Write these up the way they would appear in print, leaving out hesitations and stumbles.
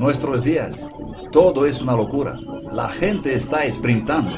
nuestros días, todo es una locura. La gente está sprintando.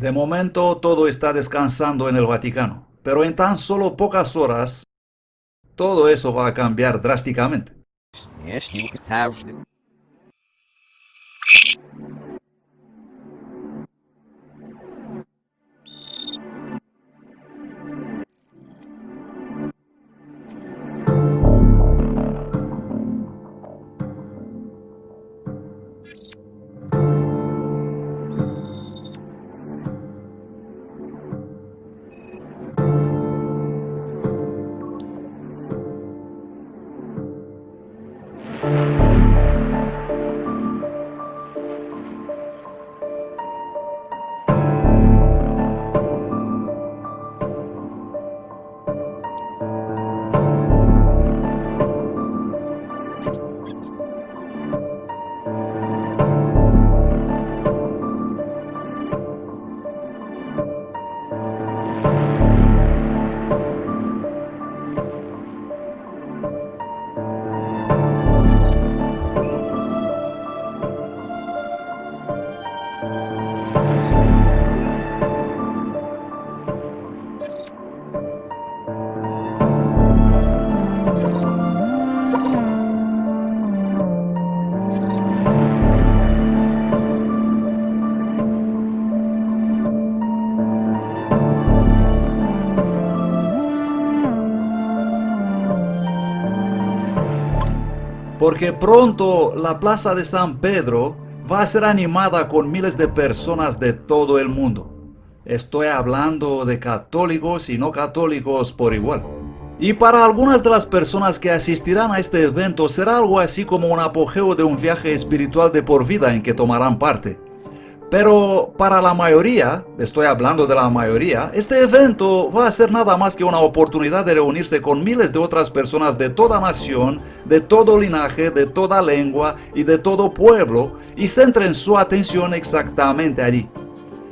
De momento todo está descansando en el Vaticano, pero en tan solo pocas horas todo eso va a cambiar drásticamente. Porque pronto la Plaza de San Pedro va a ser animada con miles de personas de todo el mundo. Estoy hablando de católicos y no católicos por igual. Y para algunas de las personas que asistirán a este evento será algo así como un apogeo de un viaje espiritual de por vida en que tomarán parte. Pero para la mayoría, estoy hablando de la mayoría, este evento va a ser nada más que una oportunidad de reunirse con miles de otras personas de toda nación, de todo linaje, de toda lengua y de todo pueblo, y centren su atención exactamente allí.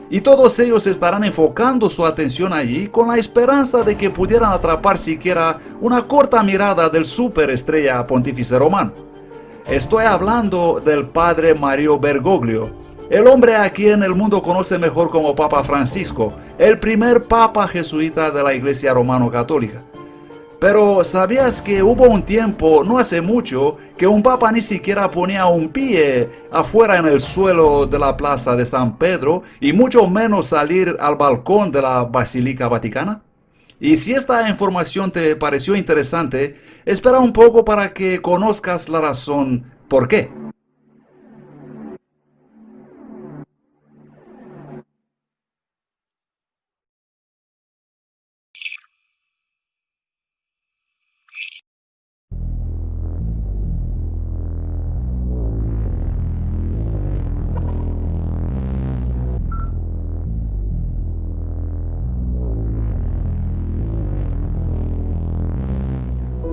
Y todos ellos estarán enfocando su atención allí con la esperanza de que pudieran atrapar siquiera una corta mirada del superestrella pontífice romano. Estoy hablando del padre Mario Bergoglio, el hombre a quien el mundo conoce mejor como Papa Francisco, el primer papa jesuita de la Iglesia Romano-Católica. Pero ¿sabías que hubo un tiempo, no hace mucho, que un papa ni siquiera ponía un pie afuera en el suelo de la Plaza de San Pedro y mucho menos salir al balcón de la Basílica Vaticana? Y si esta información te pareció interesante, espera un poco para que conozcas la razón por qué.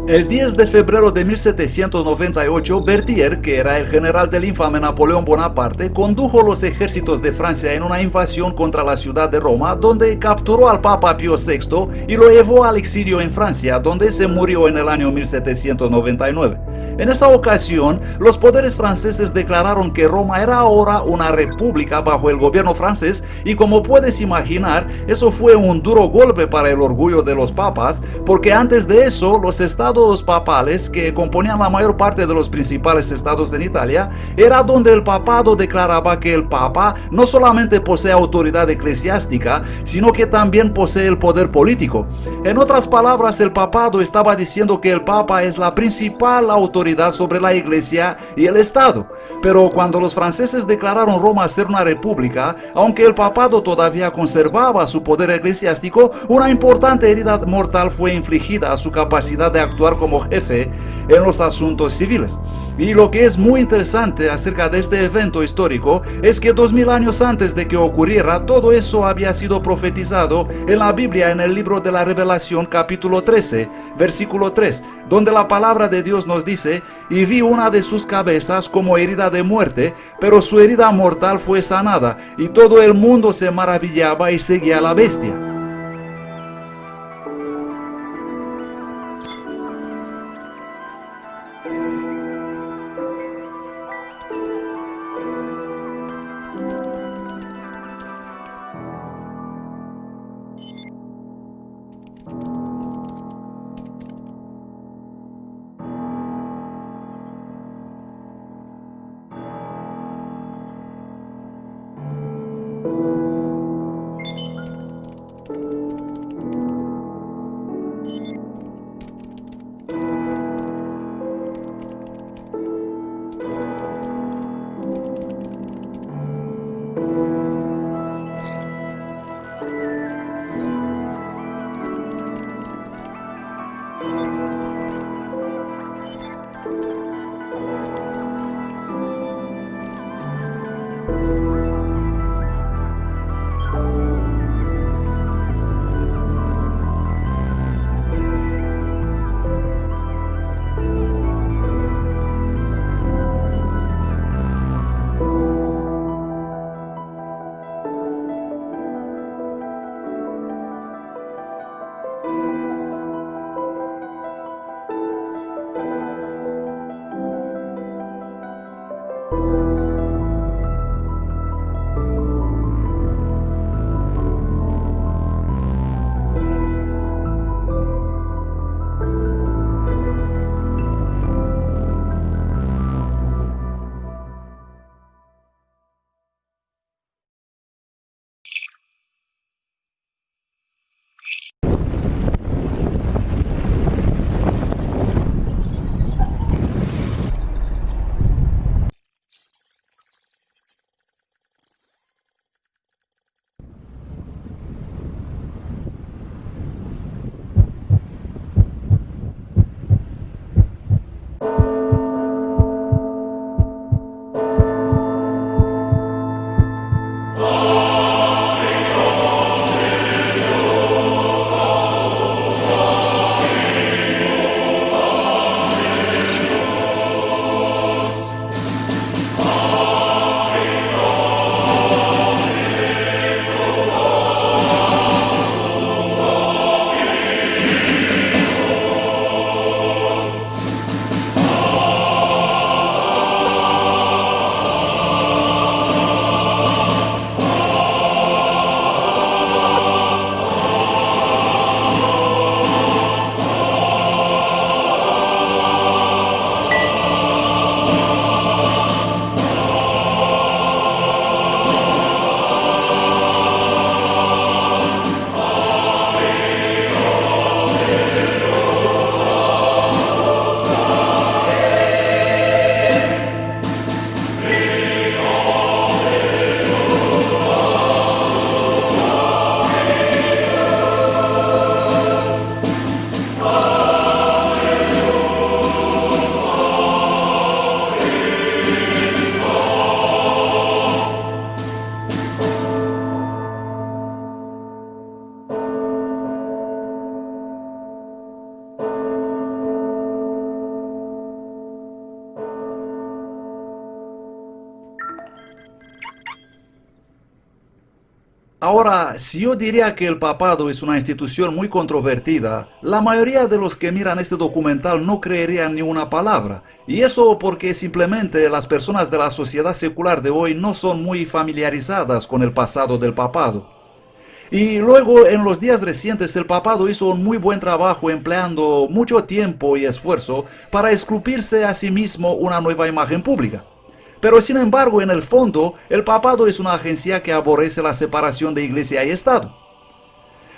El 10 de febrero de 1798, Berthier, que era el general del infame Napoleón Bonaparte, condujo los ejércitos de Francia en una invasión contra la ciudad de Roma, donde capturó al Papa Pío VI y lo llevó al exilio en Francia, donde se murió en el año 1799. En esa ocasión, los poderes franceses declararon que Roma era ahora una república bajo el gobierno francés y, como puedes imaginar, eso fue un duro golpe para el orgullo de los papas, porque antes de eso los estados papales, que componían la mayor parte de los principales estados en Italia, era donde el papado declaraba que el papa no solamente posee autoridad eclesiástica, sino que también posee el poder político. En otras palabras, el papado estaba diciendo que el papa es la principal autoridad sobre la iglesia y el estado. Pero cuando los franceses declararon Roma ser una república, aunque el papado todavía conservaba su poder eclesiástico, una importante herida mortal fue infligida a su capacidad de actuar como jefe en los asuntos civiles. Y lo que es muy interesante acerca de este evento histórico es que 2000 años antes de que ocurriera, todo eso había sido profetizado en la Biblia, en el libro de la Revelación capítulo 13, versículo 3, donde la palabra de Dios nos dice: y vi una de sus cabezas como herida de muerte, pero su herida mortal fue sanada, y todo el mundo se maravillaba y seguía a la bestia. Ahora, si yo diría que el papado es una institución muy controvertida, la mayoría de los que miran este documental no creerían ni una palabra. Y eso porque simplemente las personas de la sociedad secular de hoy no son muy familiarizadas con el pasado del papado. Y luego, en los días recientes, el papado hizo un muy buen trabajo empleando mucho tiempo y esfuerzo para esculpirse a sí mismo una nueva imagen pública. Pero sin embargo, en el fondo, el papado es una agencia que aborrece la separación de iglesia y Estado.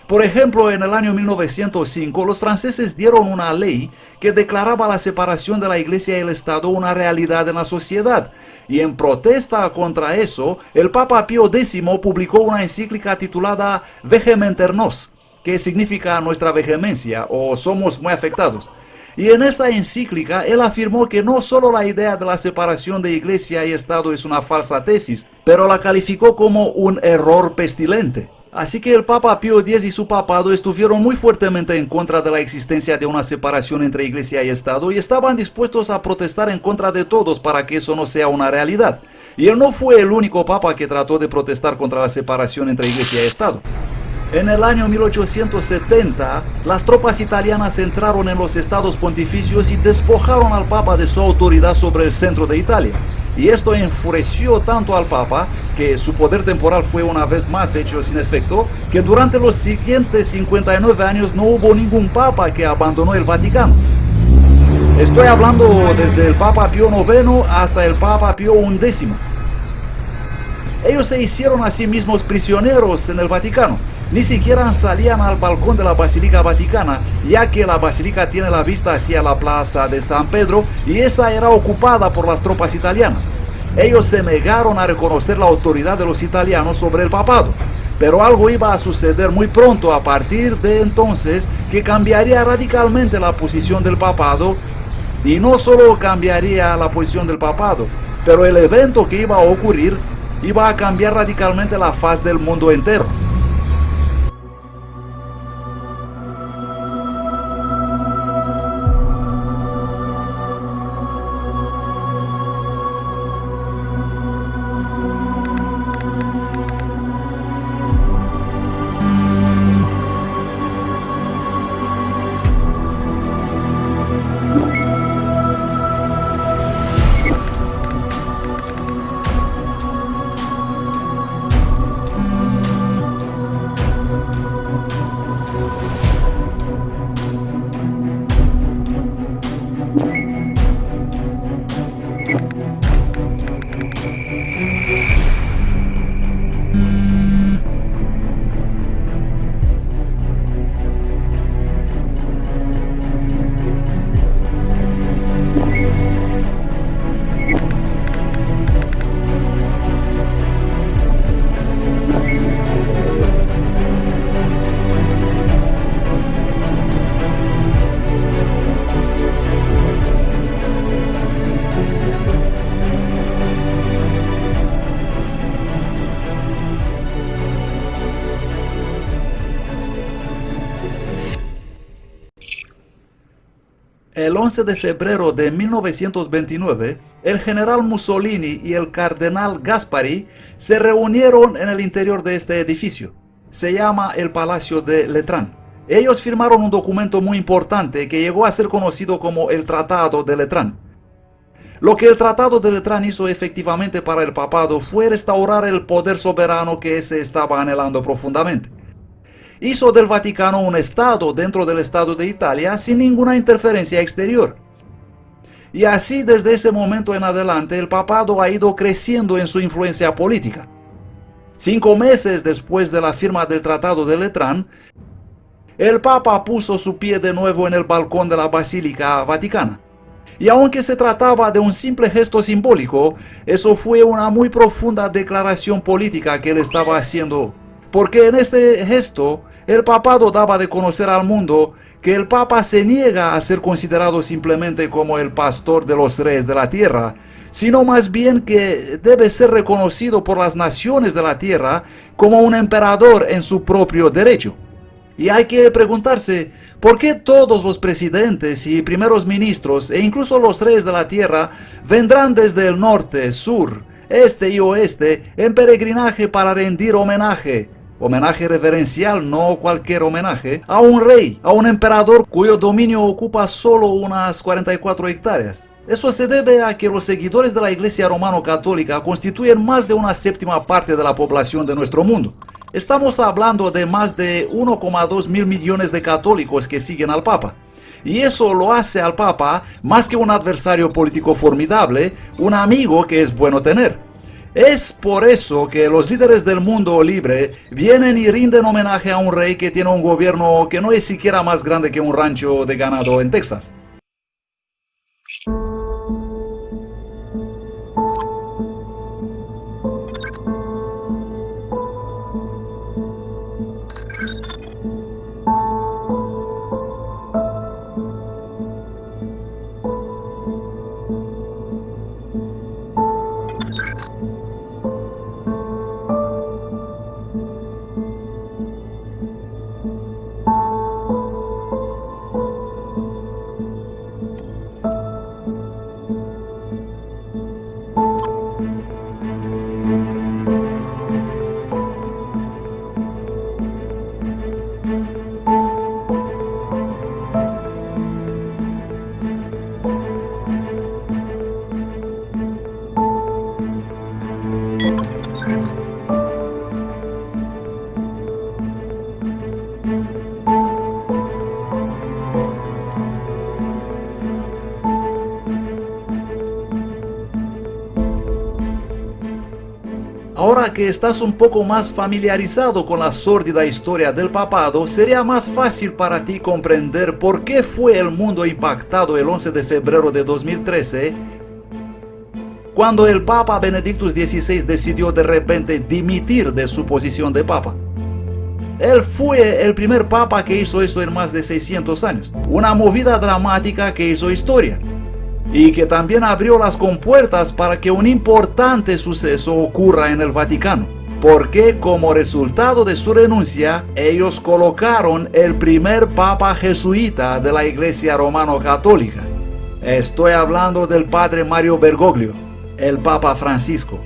Por ejemplo, en el año 1905, los franceses dieron una ley que declaraba la separación de la iglesia y el Estado una realidad en la sociedad. Y en protesta contra eso, el Papa Pío X publicó una encíclica titulada Vehementer Nos, que significa nuestra vehemencia o somos muy afectados. Y en esa encíclica él afirmó que no solo la idea de la separación de iglesia y Estado es una falsa tesis, pero la calificó como un error pestilente. Así que el Papa Pío X y su papado estuvieron muy fuertemente en contra de la existencia de una separación entre iglesia y Estado y estaban dispuestos a protestar en contra de todos para que eso no sea una realidad. Y él no fue el único papa que trató de protestar contra la separación entre iglesia y Estado. En el año 1870, las tropas italianas entraron en los estados pontificios y despojaron al Papa de su autoridad sobre el centro de Italia. Y esto enfureció tanto al Papa, que su poder temporal fue una vez más hecho sin efecto, que durante los siguientes 59 años no hubo ningún Papa que abandonó el Vaticano. Estoy hablando desde el Papa Pío IX hasta el Papa Pío XI. Ellos se hicieron a sí mismos prisioneros en el Vaticano. Ni siquiera salían al balcón de la Basílica Vaticana, ya que la basílica tiene la vista hacia la plaza de San Pedro y esa era ocupada por las tropas italianas. Ellos se negaron a reconocer la autoridad de los italianos sobre el papado. Pero algo iba a suceder muy pronto a partir de entonces que cambiaría radicalmente la posición del papado. Y no solo cambiaría la posición del papado, pero el evento que iba a ocurrir iba a cambiar radicalmente la faz del mundo entero. El 11 de febrero de 1929, el general Mussolini y el cardenal Gaspari se reunieron en el interior de este edificio. Se llama el Palacio de Letrán. Ellos firmaron un documento muy importante que llegó a ser conocido como el Tratado de Letrán. Lo que el Tratado de Letrán hizo efectivamente para el papado fue restaurar el poder soberano que se estaba anhelando profundamente. Hizo del Vaticano un estado dentro del Estado de Italia sin ninguna interferencia exterior. Y así desde ese momento en adelante el papado ha ido creciendo en su influencia política. 5 meses después de la firma del Tratado de Letrán, el Papa puso su pie de nuevo en el balcón de la Basílica Vaticana. Y aunque se trataba de un simple gesto simbólico, eso fue una muy profunda declaración política que él estaba haciendo. Porque en este gesto, el papado daba de conocer al mundo que el Papa se niega a ser considerado simplemente como el pastor de los reyes de la tierra, sino más bien que debe ser reconocido por las naciones de la tierra como un emperador en su propio derecho. Y hay que preguntarse, ¿por qué todos los presidentes y primeros ministros e incluso los reyes de la tierra vendrán desde el norte, sur, este y oeste en peregrinaje para rendir homenaje Homenaje reverencial, no cualquier homenaje, a un rey, a un emperador cuyo dominio ocupa solo unas 44 hectáreas. Eso se debe a que los seguidores de la Iglesia Romano-Católica constituyen más de una séptima parte de la población de nuestro mundo. Estamos hablando de más de 1,2 mil millones de católicos que siguen al Papa. Y eso lo hace al Papa más que un adversario político formidable, un amigo que es bueno tener. Es por eso que los líderes del mundo libre vienen y rinden homenaje a un rey que tiene un gobierno que no es siquiera más grande que un rancho de ganado en Texas. Ahora que estás un poco más familiarizado con la sórdida historia del papado, sería más fácil para ti comprender por qué fue el mundo impactado el 11 de febrero de 2013, cuando el Papa Benedictus XVI decidió de repente dimitir de su posición de Papa. Él fue el primer Papa que hizo esto en más de 600 años, una movida dramática que hizo historia, y que también abrió las compuertas para que un importante suceso ocurra en el Vaticano, porque como resultado de su renuncia, ellos colocaron el primer papa jesuita de la Iglesia Romano-Católica. Estoy hablando del padre Mario Bergoglio, el Papa Francisco.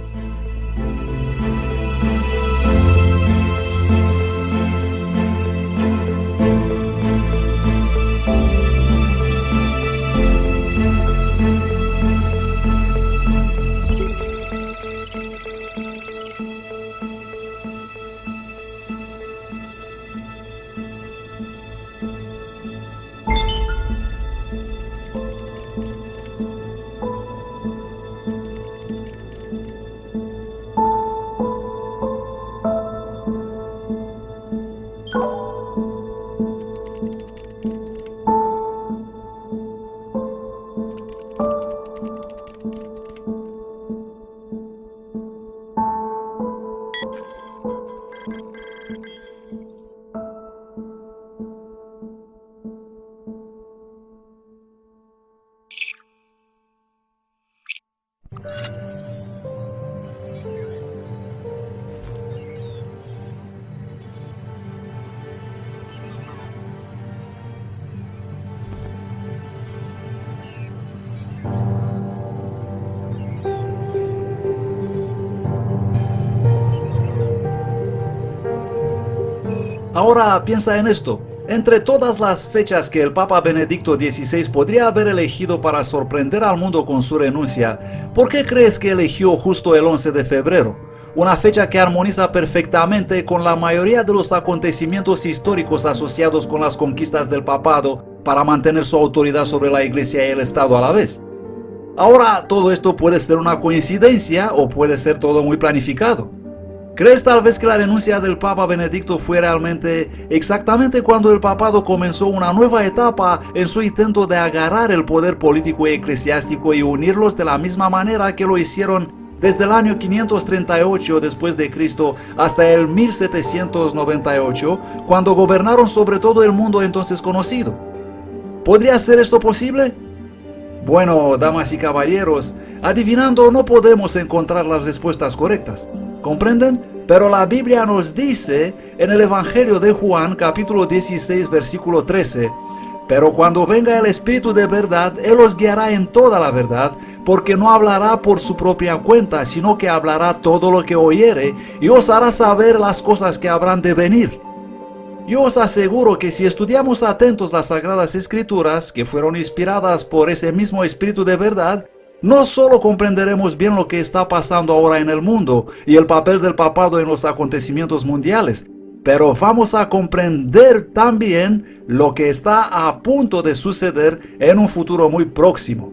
Ahora piensa en esto. Entre todas las fechas que el Papa Benedicto XVI podría haber elegido para sorprender al mundo con su renuncia, ¿por qué crees que eligió justo el 11 de febrero? Una fecha que armoniza perfectamente con la mayoría de los acontecimientos históricos asociados con las conquistas del papado para mantener su autoridad sobre la Iglesia y el Estado a la vez. Ahora, todo esto puede ser una coincidencia o puede ser todo muy planificado. ¿Crees tal vez que la renuncia del Papa Benedicto fue realmente exactamente cuando el papado comenzó una nueva etapa en su intento de agarrar el poder político y eclesiástico y unirlos de la misma manera que lo hicieron desde el año 538 después de Cristo hasta el 1798, cuando gobernaron sobre todo el mundo entonces conocido? ¿Podría ser esto posible? Bueno, damas y caballeros, adivinando no podemos encontrar las respuestas correctas. ¿Comprenden? Pero la Biblia nos dice en el Evangelio de Juan, capítulo 16, versículo 13, pero cuando venga el Espíritu de verdad, Él os guiará en toda la verdad, porque no hablará por su propia cuenta, sino que hablará todo lo que oyere, y os hará saber las cosas que habrán de venir. Yo os aseguro que si estudiamos atentos las Sagradas Escrituras, que fueron inspiradas por ese mismo Espíritu de verdad, no solo comprenderemos bien lo que está pasando ahora en el mundo y el papel del papado en los acontecimientos mundiales, pero vamos a comprender también lo que está a punto de suceder en un futuro muy próximo.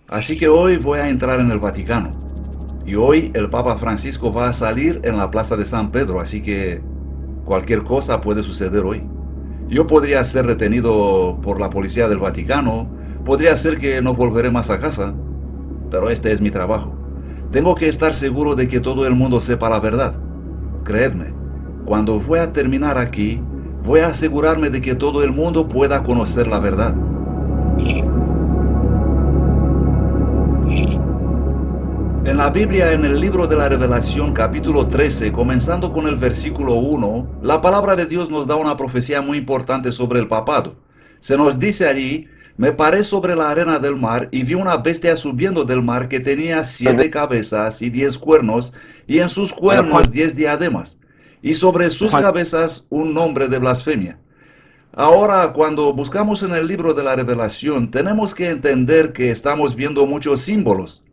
Así que hoy voy a entrar en el Vaticano. Y hoy el Papa Francisco va a salir en la Plaza de San Pedro, así que cualquier cosa puede suceder hoy. Yo podría ser retenido por la policía del Vaticano, podría ser que no volveré más a casa, pero este es mi trabajo. Tengo que estar seguro de que todo el mundo sepa la verdad. Creedme, cuando voy a terminar aquí, voy a asegurarme de que todo el mundo pueda conocer la verdad. En la Biblia, en el libro de la Revelación, capítulo 13, comenzando con el versículo 1, la palabra de Dios nos da una profecía muy importante sobre el papado. Se nos dice allí: me paré sobre la arena del mar y vi una bestia subiendo del mar que tenía 7 cabezas y 10 cuernos, y en sus cuernos 10 diademas, y sobre sus cabezas un nombre de blasfemia. Ahora, cuando buscamos en el libro de la Revelación, tenemos que entender que estamos viendo muchos símbolos.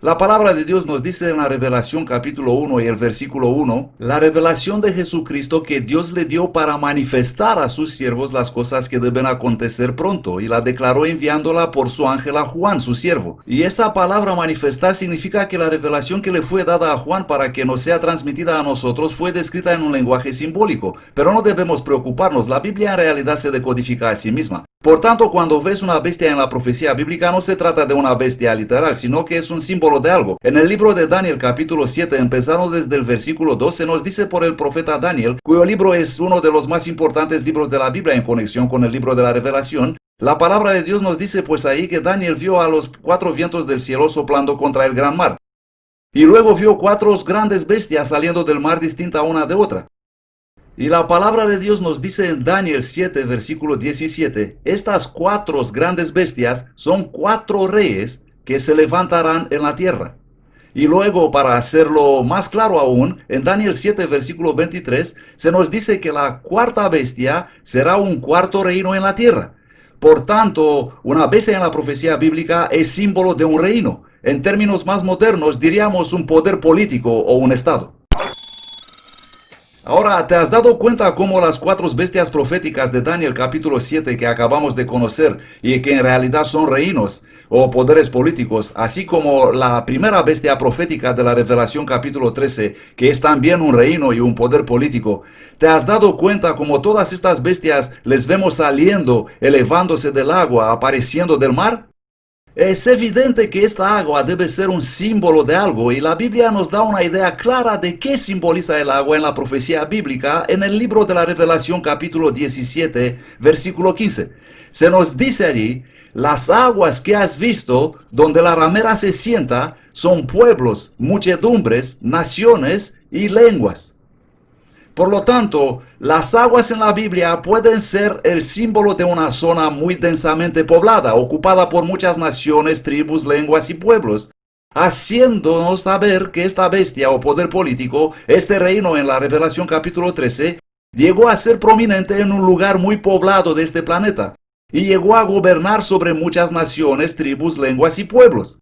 La palabra de Dios nos dice en la Revelación capítulo 1 y el versículo 1, la revelación de Jesucristo que Dios le dio para manifestar a sus siervos las cosas que deben acontecer pronto, y la declaró enviándola por su ángel a Juan, su siervo. Y esa palabra manifestar significa que la revelación que le fue dada a Juan para que nos sea transmitida a nosotros fue descrita en un lenguaje simbólico. Pero no debemos preocuparnos, la Biblia en realidad se decodifica a sí misma. Por tanto, cuando ves una bestia en la profecía bíblica, no se trata de una bestia literal, sino que es un símbolo de algo. En el libro de Daniel capítulo 7, empezando desde el versículo 12, nos dice por el profeta Daniel, cuyo libro es uno de los más importantes libros de la Biblia en conexión con el libro de la Revelación. La palabra de Dios nos dice pues ahí que Daniel vio a los 4 vientos del cielo soplando contra el gran mar. Y luego vio 4 grandes bestias saliendo del mar distinta una de otra. Y la palabra de Dios nos dice en Daniel 7, versículo 17, estas 4 grandes bestias son 4 reyes que se levantarán en la tierra. Y luego, para hacerlo más claro aún, en Daniel 7, versículo 23, se nos dice que la 4ª bestia será un 4º reino en la tierra. Por tanto, una bestia en la profecía bíblica es símbolo de un reino. En términos más modernos, diríamos un poder político o un estado. Ahora, ¿te has dado cuenta cómo las 4 bestias proféticas de Daniel capítulo 7 que acabamos de conocer y que en realidad son reinos o poderes políticos, así como la primera bestia profética de la Revelación capítulo 13, que es también un reino y un poder político? ¿Te has dado cuenta cómo todas estas bestias les vemos saliendo, elevándose del agua, apareciendo del mar? Es evidente que esta agua debe ser un símbolo de algo, y la Biblia nos da una idea clara de qué simboliza el agua en la profecía bíblica en el libro de la Revelación capítulo 17, versículo 15. Se nos dice allí: las aguas que has visto, donde la ramera se sienta, son pueblos, muchedumbres, naciones y lenguas. Por lo tanto, las aguas en la Biblia pueden ser el símbolo de una zona muy densamente poblada, ocupada por muchas naciones, tribus, lenguas y pueblos, haciéndonos saber que esta bestia o poder político, este reino en la Revelación capítulo 13, llegó a ser prominente en un lugar muy poblado de este planeta, y llegó a gobernar sobre muchas naciones, tribus, lenguas y pueblos.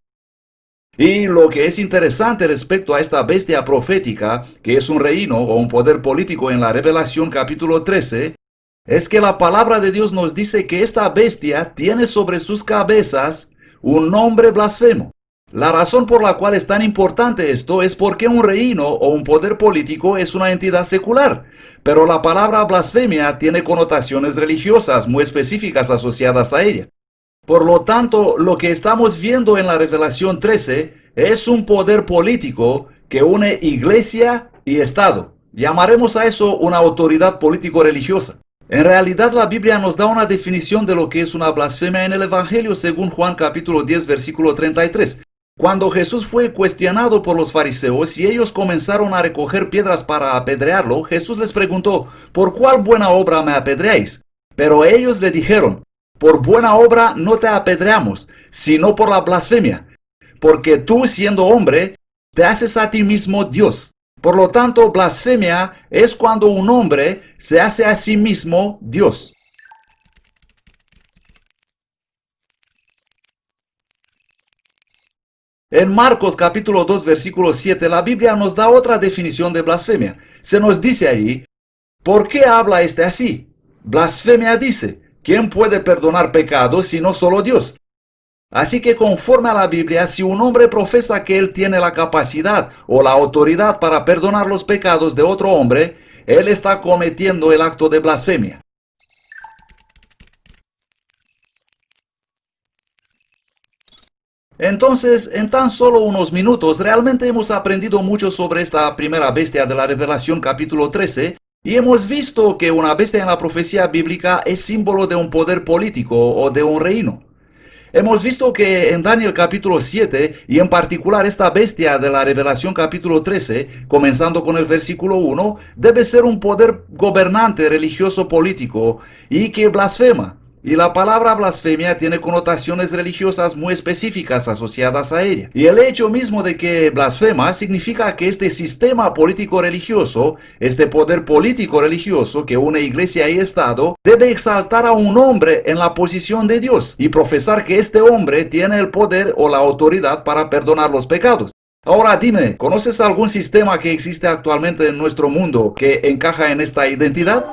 Y lo que es interesante respecto a esta bestia profética, que es un reino o un poder político en la Revelación capítulo 13, es que la palabra de Dios nos dice que esta bestia tiene sobre sus cabezas un nombre blasfemo. La razón por la cual es tan importante esto es porque un reino o un poder político es una entidad secular, pero la palabra blasfemia tiene connotaciones religiosas muy específicas asociadas a ella. Por lo tanto, lo que estamos viendo en la Revelación 13 es un poder político que une iglesia y Estado. Llamaremos a eso una autoridad político-religiosa. En realidad, la Biblia nos da una definición de lo que es una blasfemia en el Evangelio según Juan capítulo 10, versículo 33. Cuando Jesús fue cuestionado por los fariseos y ellos comenzaron a recoger piedras para apedrearlo, Jesús les preguntó, ¿por cuál buena obra me apedreáis? Pero ellos le dijeron, por buena obra no te apedreamos, sino por la blasfemia, porque tú, siendo hombre, te haces a ti mismo Dios. Por lo tanto, blasfemia es cuando un hombre se hace a sí mismo Dios. En Marcos capítulo 2 versículo 7 la Biblia nos da otra definición de blasfemia. Se nos dice allí, ¿por qué habla este así? Blasfemia dice, ¿quién puede perdonar pecados sino solo Dios? Así que conforme a la Biblia, si un hombre profesa que él tiene la capacidad o la autoridad para perdonar los pecados de otro hombre, él está cometiendo el acto de blasfemia. Entonces, en tan solo unos minutos, realmente hemos aprendido mucho sobre esta primera bestia de la Revelación capítulo 13, y hemos visto que una bestia en la profecía bíblica es símbolo de un poder político o de un reino. Hemos visto que en Daniel capítulo 7, y en particular esta bestia de la Revelación capítulo 13, comenzando con el versículo 1, debe ser un poder gobernante religioso político y que blasfema. Y la palabra blasfemia tiene connotaciones religiosas muy específicas asociadas a ella. Y el hecho mismo de que blasfema significa que este sistema político religioso, este poder político religioso que une iglesia y Estado, debe exaltar a un hombre en la posición de Dios y profesar que este hombre tiene el poder o la autoridad para perdonar los pecados. Ahora dime, ¿conoces algún sistema que existe actualmente en nuestro mundo que encaja en esta identidad?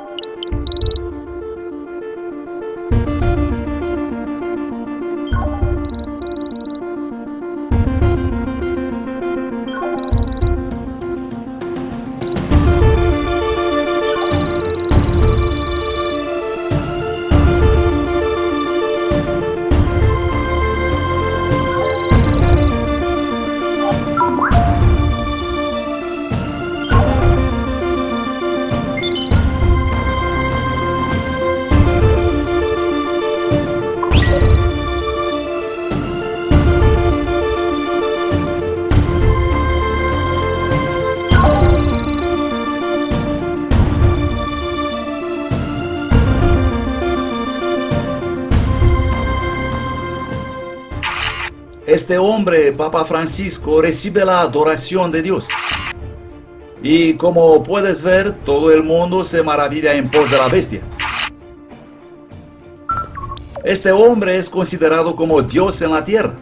Este hombre, Papa Francisco, recibe la adoración de Dios. Y como puedes ver, todo el mundo se maravilla en pos de la bestia. Este hombre es considerado como Dios en la tierra.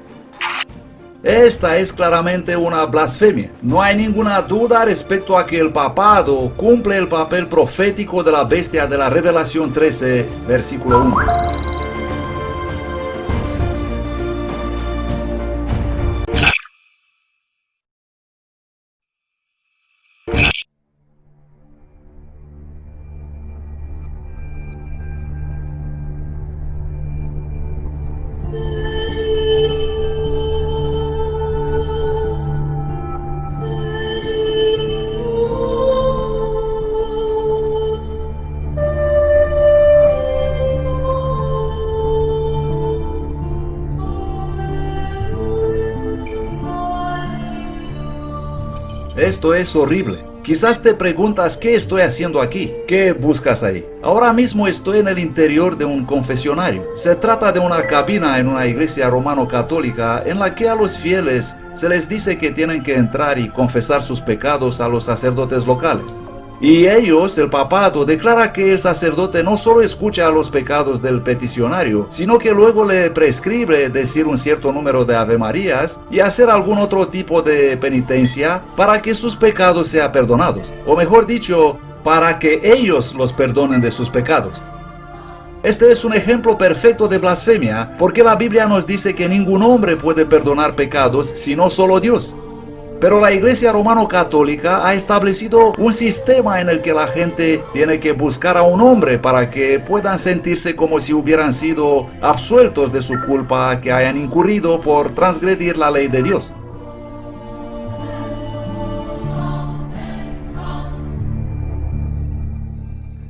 Esta es claramente una blasfemia. No hay ninguna duda respecto a que el papado cumple el papel profético de la bestia de la Revelación 13, versículo 1. Esto es horrible. Quizás te preguntas qué estoy haciendo aquí, qué buscas ahí. Ahora mismo estoy en el interior de un confesionario. Se trata de una cabina en una iglesia romano-católica en la que a los fieles se les dice que tienen que entrar y confesar sus pecados a los sacerdotes locales. Y ellos, el papado, declara que el sacerdote no solo escucha los pecados del peticionario, sino que luego le prescribe decir un cierto número de avemarías y hacer algún otro tipo de penitencia para que sus pecados sean perdonados. O mejor dicho, para que ellos los perdonen de sus pecados. Este es un ejemplo perfecto de blasfemia, porque la Biblia nos dice que ningún hombre puede perdonar pecados sino solo Dios. Pero la Iglesia Romano-Católica ha establecido un sistema en el que la gente tiene que buscar a un hombre para que puedan sentirse como si hubieran sido absueltos de su culpa que hayan incurrido por transgredir la ley de Dios.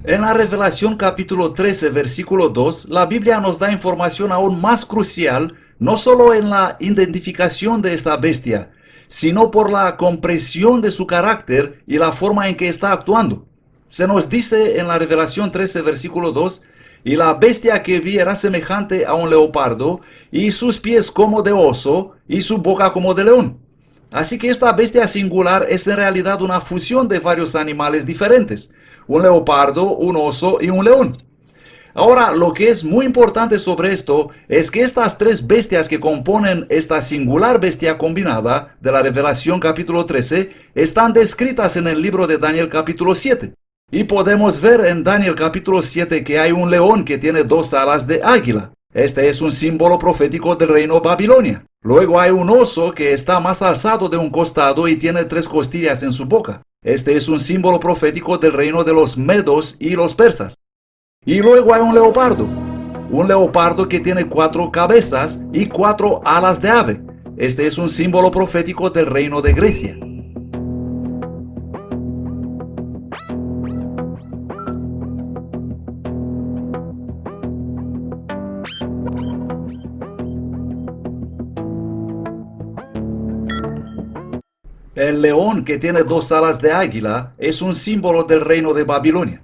En la Revelación capítulo 13, versículo 2, la Biblia nos da información aún más crucial no solo en la identificación de esta bestia, sino por la comprensión de su carácter y la forma en que está actuando. Se nos dice en la Revelación 13, versículo 2, y la bestia que vi era semejante a un leopardo, y sus pies como de oso, y su boca como de león. Así que esta bestia singular es en realidad una fusión de varios animales diferentes, un leopardo, un oso y un león. Ahora, lo que es muy importante sobre esto es que estas tres bestias que componen esta singular bestia combinada de la Revelación capítulo 13 están descritas en el libro de Daniel capítulo 7. Y podemos ver en Daniel capítulo 7 que hay un león que tiene dos alas de águila. Este es un símbolo profético del reino Babilonia. Luego hay un oso que está más alzado de un costado y tiene tres costillas en su boca. Este es un símbolo profético del reino de los medos y los persas. Y luego hay un leopardo que tiene cuatro cabezas y cuatro alas de ave. Este es un símbolo profético del reino de Grecia. El león que tiene dos alas de águila es un símbolo del reino de Babilonia.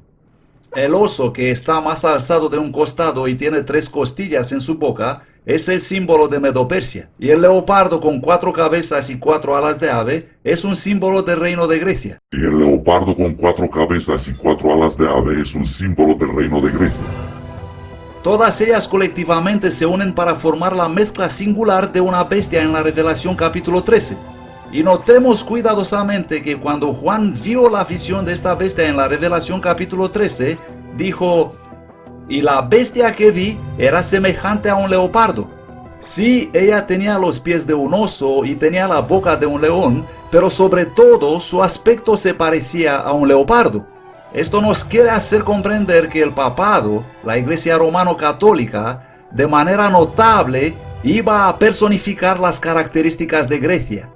El oso que está más alzado de un costado y tiene tres costillas en su boca es el símbolo de Medo-Persia. Y el leopardo con cuatro cabezas y cuatro alas de ave es un símbolo del reino de Grecia. Y el leopardo con cuatro cabezas y cuatro alas de ave es un símbolo del reino de Grecia. Todas ellas colectivamente se unen para formar la mezcla singular de una bestia en la Revelación capítulo 13. Y notemos cuidadosamente que cuando Juan vio la visión de esta bestia en la Revelación capítulo 13, dijo, y la bestia que vi era semejante a un leopardo. Sí, ella tenía los pies de un oso y tenía la boca de un león, pero sobre todo su aspecto se parecía a un leopardo. Esto nos quiere hacer comprender que el papado, la Iglesia romano-católica, de manera notable, iba a personificar las características de Grecia.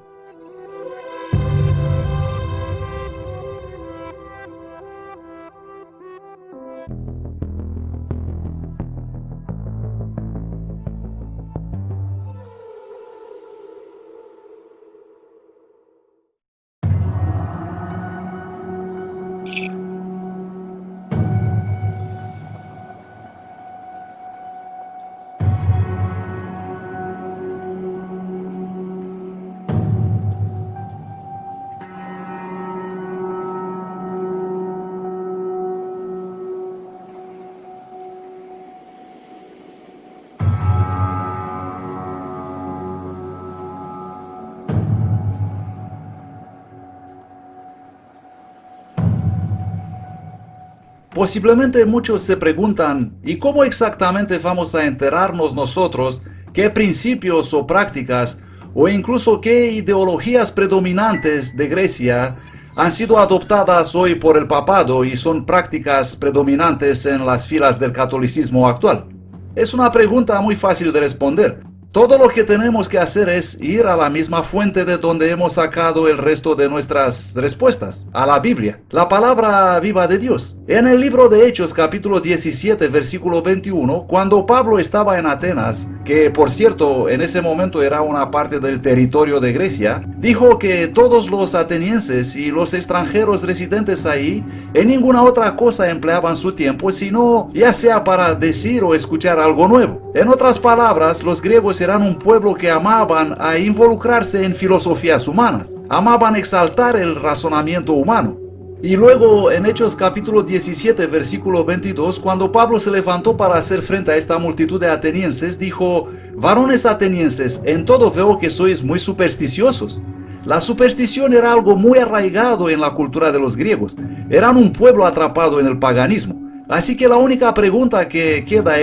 Posiblemente muchos se preguntan, ¿y cómo exactamente vamos a enterarnos nosotros qué principios o prácticas o incluso qué ideologías predominantes de Grecia han sido adoptadas hoy por el papado y son prácticas predominantes en las filas del catolicismo actual? Es una pregunta muy fácil de responder. Todo lo que tenemos que hacer es ir a la misma fuente de donde hemos sacado el resto de nuestras respuestas, a la Biblia, la palabra viva de Dios. En el libro de Hechos capítulo 17 versículo 21, cuando Pablo estaba en Atenas, que por cierto en ese momento era una parte del territorio de Grecia, dijo que todos los atenienses y los extranjeros residentes ahí en ninguna otra cosa empleaban su tiempo sino ya sea para decir o escuchar algo nuevo. En otras palabras, los griegos eran un pueblo que amaban a involucrarse en filosofías humanas, amaban exaltar el razonamiento humano. Y luego en Hechos capítulo 17 versículo 22, cuando Pablo se levantó para hacer frente a esta multitud de atenienses, dijo, varones atenienses, en todo veo que sois muy supersticiosos. La superstición era algo muy arraigado en la cultura de los griegos, eran un pueblo atrapado en el paganismo. Así que la única pregunta que queda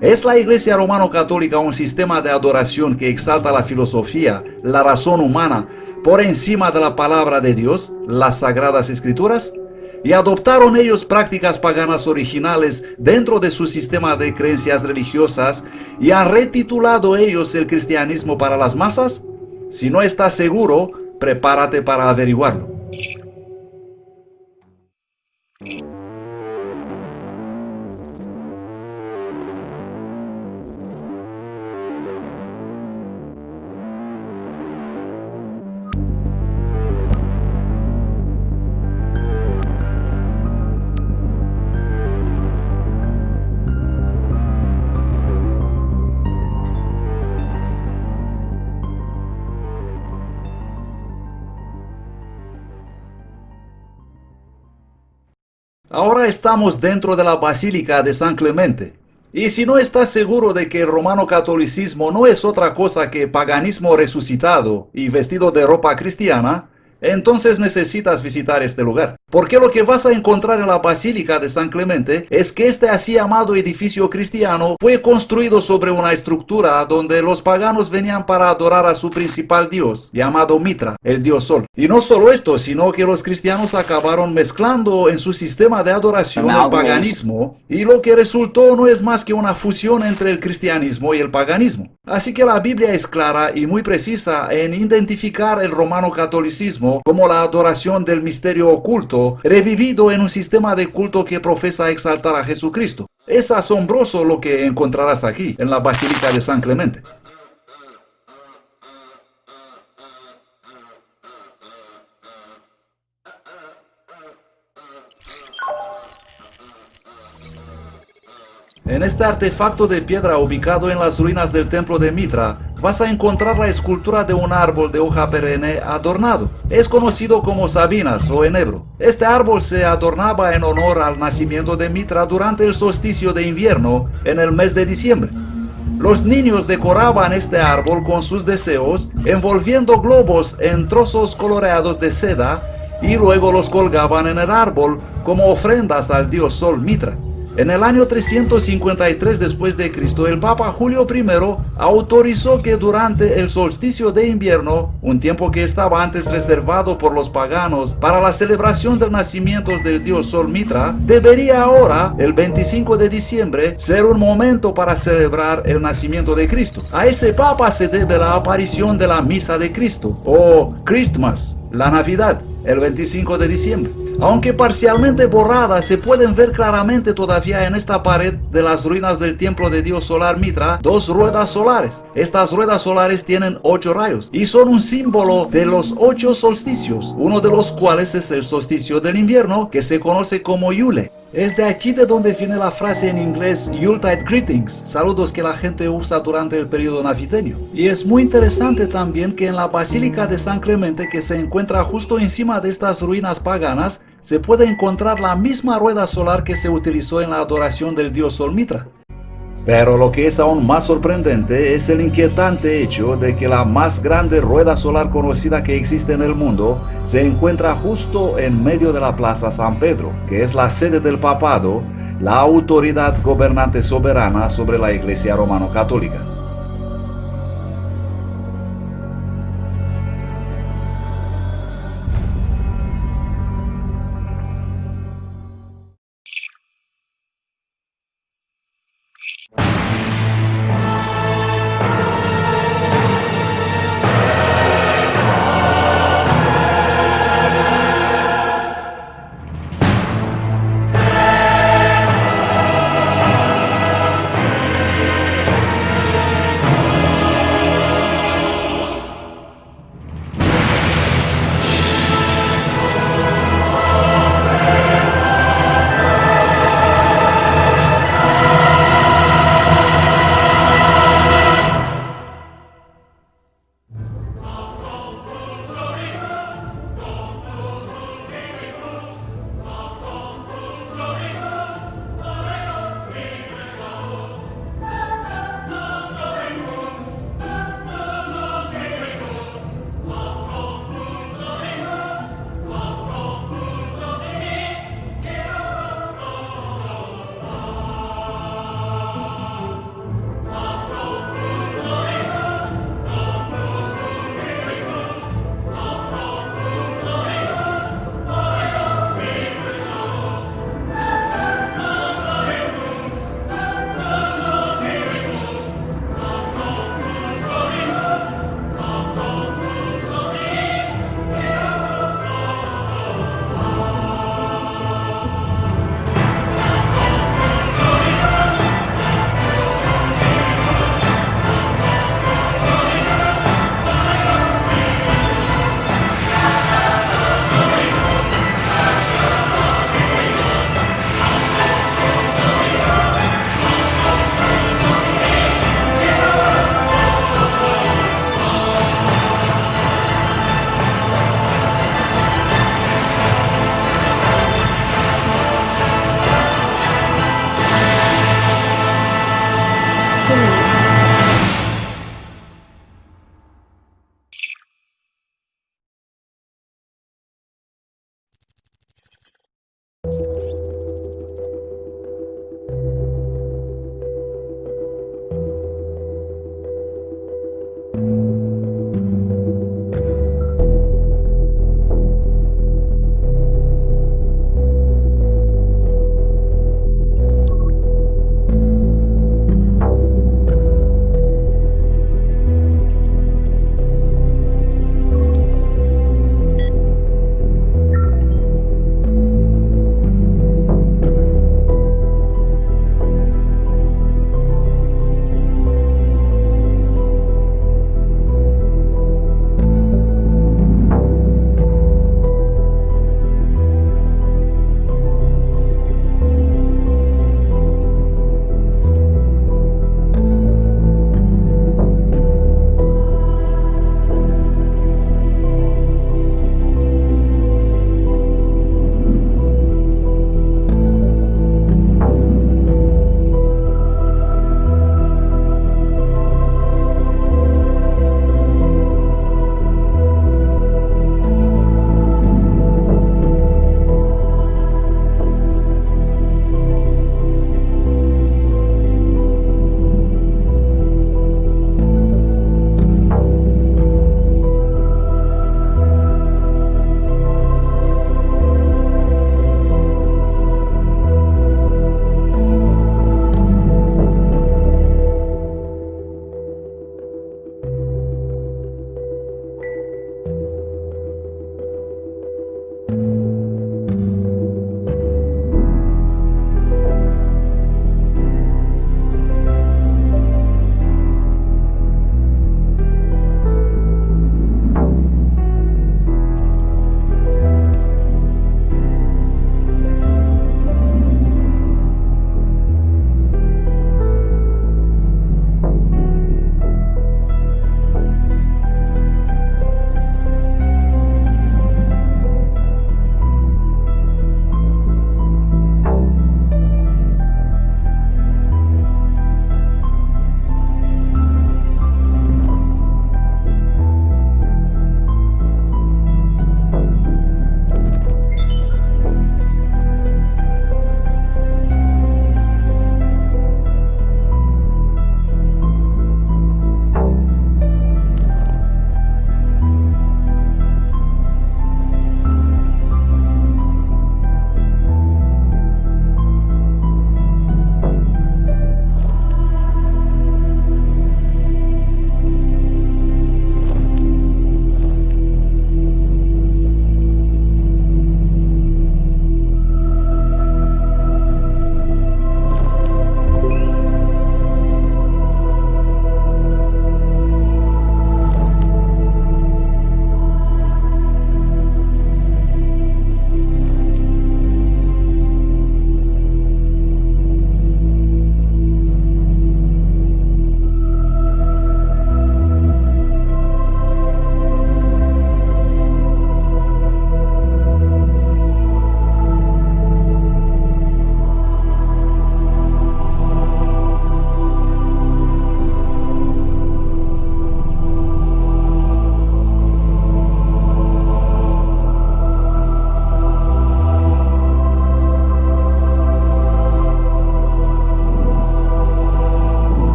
¿es la Iglesia romano-católica un sistema de adoración que exalta la filosofía, la razón humana, por encima de la palabra de Dios, las Sagradas Escrituras? ¿Y adoptaron ellos prácticas paganas originales dentro de su sistema de creencias religiosas y han retitulado ellos el cristianismo para las masas? Si no estás seguro, prepárate para averiguarlo. Ahora estamos dentro de la Basílica de San Clemente. Y si no estás seguro de que el romano catolicismo no es otra cosa que paganismo resucitado y vestido de ropa cristiana, entonces necesitas visitar este lugar. Porque lo que vas a encontrar en la Basílica de San Clemente es que este así llamado edificio cristiano fue construido sobre una estructura donde los paganos venían para adorar a su principal dios, llamado Mitra, el dios Sol. Y no solo esto, sino que los cristianos acabaron mezclando en su sistema de adoración el paganismo, y lo que resultó no es más que una fusión entre el cristianismo y el paganismo. Así que la Biblia es clara y muy precisa en identificar el romano catolicismo como la adoración del misterio oculto revivido en un sistema de culto que profesa exaltar a Jesucristo. Es asombroso lo que encontrarás aquí, en la Basílica de San Clemente. En este artefacto de piedra ubicado en las ruinas del templo de Mitra, vas a encontrar la escultura de un árbol de hoja perenne adornado. Es conocido como sabinas o enebro. Este árbol se adornaba en honor al nacimiento de Mitra durante el solsticio de invierno en el mes de diciembre. Los niños decoraban este árbol con sus deseos, envolviendo globos en trozos coloreados de seda y luego los colgaban en el árbol como ofrendas al dios Sol Mitra. En el año 353 después de Cristo, el Papa Julio I autorizó que durante el solsticio de invierno, un tiempo que estaba antes reservado por los paganos para la celebración del nacimiento del dios Sol Mitra, debería ahora, el 25 de diciembre, ser un momento para celebrar el nacimiento de Cristo. A ese Papa se debe la aparición de la Misa de Cristo, o Christmas, la Navidad, el 25 de diciembre. Aunque parcialmente borradas, se pueden ver claramente todavía en esta pared de las ruinas del templo de dios solar Mitra dos ruedas solares. Estas ruedas solares tienen 8 rayos y son un símbolo de los 8 solsticios, uno de los cuales es el solsticio del invierno, que se conoce como Yule. Es de aquí de donde viene la frase en inglés Yuletide Greetings, saludos que la gente usa durante el periodo navideño. Y es muy interesante también que en la Basílica de San Clemente, que se encuentra justo encima de estas ruinas paganas, se puede encontrar la misma rueda solar que se utilizó en la adoración del dios Sol Mitra. Pero lo que es aún más sorprendente es el inquietante hecho de que la más grande rueda solar conocida que existe en el mundo se encuentra justo en medio de la Plaza San Pedro, que es la sede del papado, la autoridad gobernante soberana sobre la Iglesia romano-católica.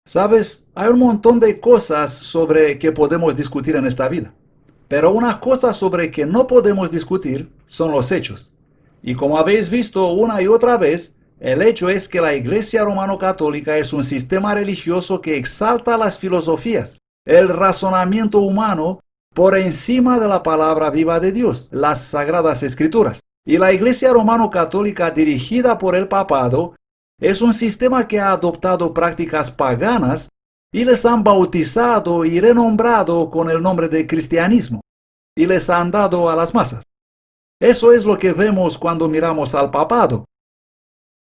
Sabes, hay un montón de cosas sobre que podemos discutir en esta vida. Pero una cosa sobre que no podemos discutir son los hechos. Y como habéis visto una y otra vez, el hecho es que la Iglesia Romano-Católica es un sistema religioso que exalta las filosofías, el razonamiento humano, por encima de la palabra viva de Dios, las Sagradas Escrituras. Y la Iglesia Romano-Católica, dirigida por el papado, es un sistema que ha adoptado prácticas paganas y les han bautizado y renombrado con el nombre de cristianismo, y les han dado a las masas. Eso es lo que vemos cuando miramos al papado.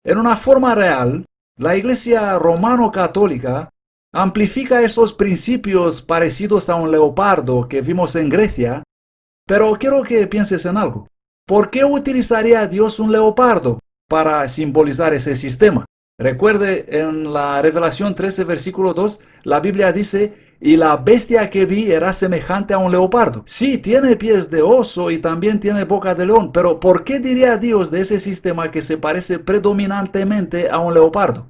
En una forma real, la Iglesia Romano-Católica amplifica esos principios parecidos a un leopardo que vimos en Grecia, pero quiero que pienses en algo. ¿Por qué utilizaría Dios un leopardo para simbolizar ese sistema? Recuerde, en la Revelación 13, versículo 2, la Biblia dice: y la bestia que vi era semejante a un leopardo. Sí, tiene pies de oso y también tiene boca de león, pero ¿por qué diría Dios de ese sistema que se parece predominantemente a un leopardo?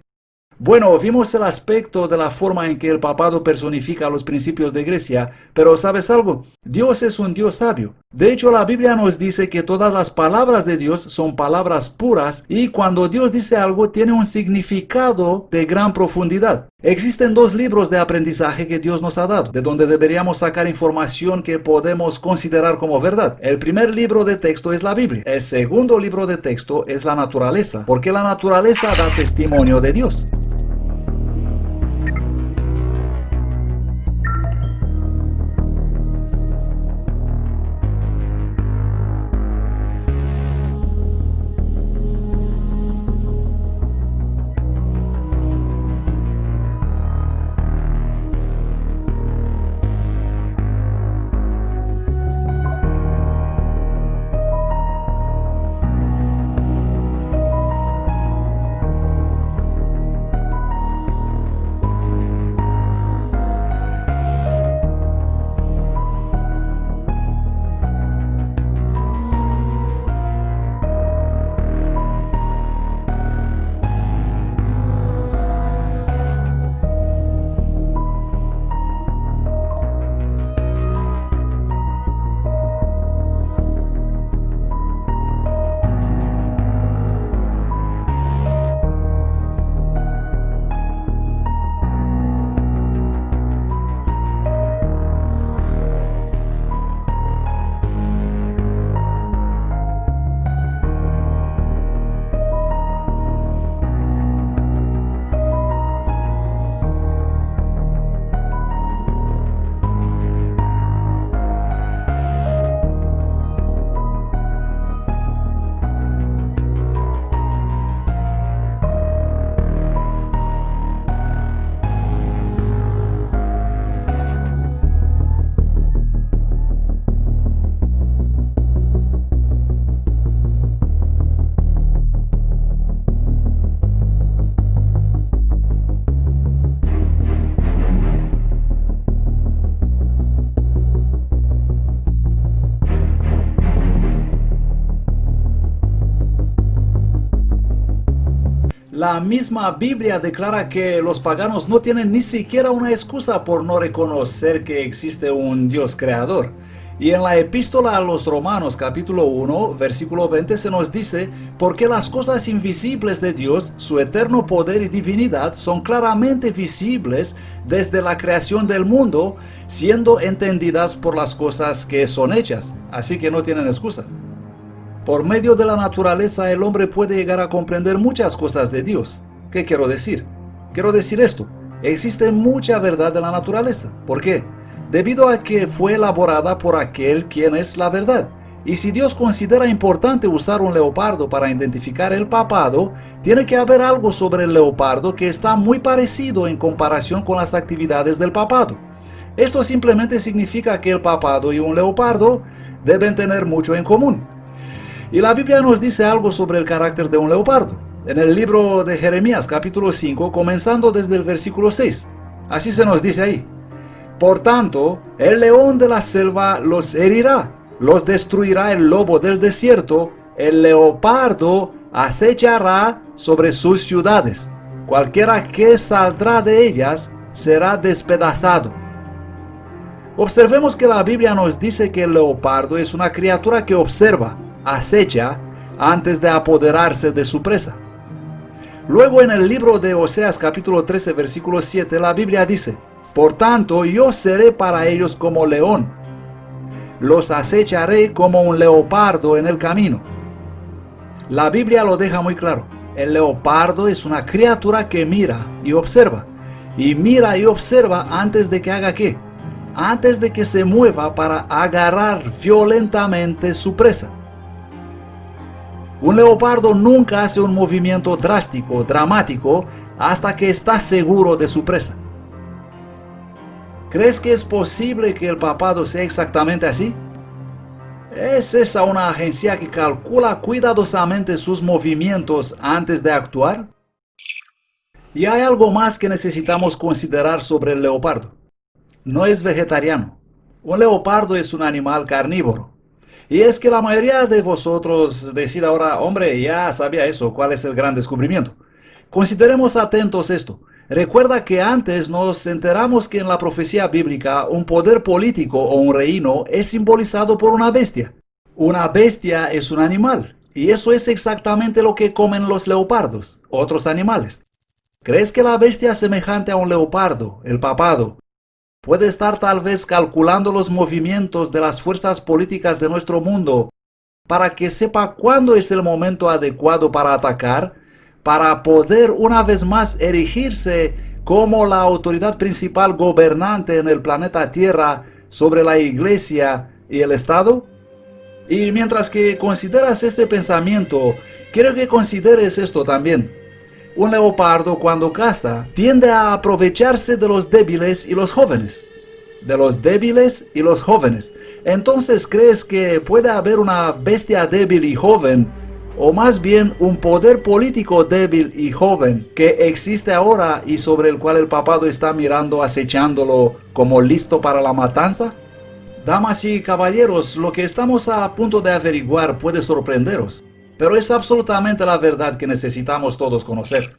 Bueno, vimos el aspecto de la forma en que el papado personifica los principios de Grecia, pero ¿sabes algo? Dios es un Dios sabio. De hecho, la Biblia nos dice que todas las palabras de Dios son palabras puras, y cuando Dios dice algo tiene un significado de gran profundidad. Existen dos libros de aprendizaje que Dios nos ha dado, de donde deberíamos sacar información que podemos considerar como verdad. El primer libro de texto es la Biblia. El segundo libro de texto es la naturaleza, porque la naturaleza da testimonio de Dios. La misma Biblia declara que los paganos no tienen ni siquiera una excusa por no reconocer que existe un Dios creador. Y en la epístola a los Romanos capítulo 1, versículo 20 se nos dice: porque las cosas invisibles de Dios, su eterno poder y divinidad, son claramente visibles desde la creación del mundo, siendo entendidas por las cosas que son hechas. Así que no tienen excusa. Por medio de la naturaleza el hombre puede llegar a comprender muchas cosas de Dios. ¿Qué quiero decir? Quiero decir esto: existe mucha verdad de la naturaleza. ¿Por qué? Debido a que fue elaborada por aquel quien es la verdad. Y si Dios considera importante usar un leopardo para identificar el papado, tiene que haber algo sobre el leopardo que está muy parecido en comparación con las actividades del papado. Esto simplemente significa que el papado y un leopardo deben tener mucho en común. Y la Biblia nos dice algo sobre el carácter de un leopardo. En el libro de Jeremías capítulo 5, comenzando desde el versículo 6. Así se nos dice ahí: por tanto, el león de la selva los herirá, los destruirá el lobo del desierto, el leopardo acechará sobre sus ciudades. Cualquiera que saldrá de ellas será despedazado. Observemos que la Biblia nos dice que el leopardo es una criatura que observa, acecha, antes de apoderarse de su presa. Luego en el libro de Oseas capítulo 13 versículo 7 la Biblia dice: por tanto yo seré para ellos como león, los acecharé como un leopardo en el camino. La Biblia lo deja muy claro. El leopardo es una criatura que mira y observa. Y mira y observa antes de que haga qué. Antes de que se mueva para agarrar violentamente su presa. Un leopardo nunca hace un movimiento drástico, dramático, hasta que está seguro de su presa. ¿Crees que es posible que el papado sea exactamente así? ¿Es esa una agencia que calcula cuidadosamente sus movimientos antes de actuar? Y hay algo más que necesitamos considerar sobre el leopardo. No es vegetariano. Un leopardo es un animal carnívoro. Y es que la mayoría de vosotros decida ahora: hombre, ya sabía eso, ¿cuál es el gran descubrimiento? Consideremos atentos esto. Recuerda que antes nos enteramos que en la profecía bíblica un poder político o un reino es simbolizado por una bestia. Una bestia es un animal, y eso es exactamente lo que comen los leopardos, otros animales. ¿Crees que la bestia semejante a un leopardo, el papado, puede estar tal vez calculando los movimientos de las fuerzas políticas de nuestro mundo para que sepa cuándo es el momento adecuado para atacar, para poder una vez más erigirse como la autoridad principal gobernante en el planeta Tierra sobre la Iglesia y el Estado? Y mientras que consideras este pensamiento, quiero que consideres esto también. Un leopardo cuando caza tiende a aprovecharse de los débiles y los jóvenes. De los débiles y los jóvenes. Entonces, ¿crees que puede haber una bestia débil y joven, o más bien un poder político débil y joven que existe ahora y sobre el cual el papado está mirando, acechándolo como listo para la matanza? Damas y caballeros, lo que estamos a punto de averiguar puede sorprenderos, pero es absolutamente la verdad que necesitamos todos conocer.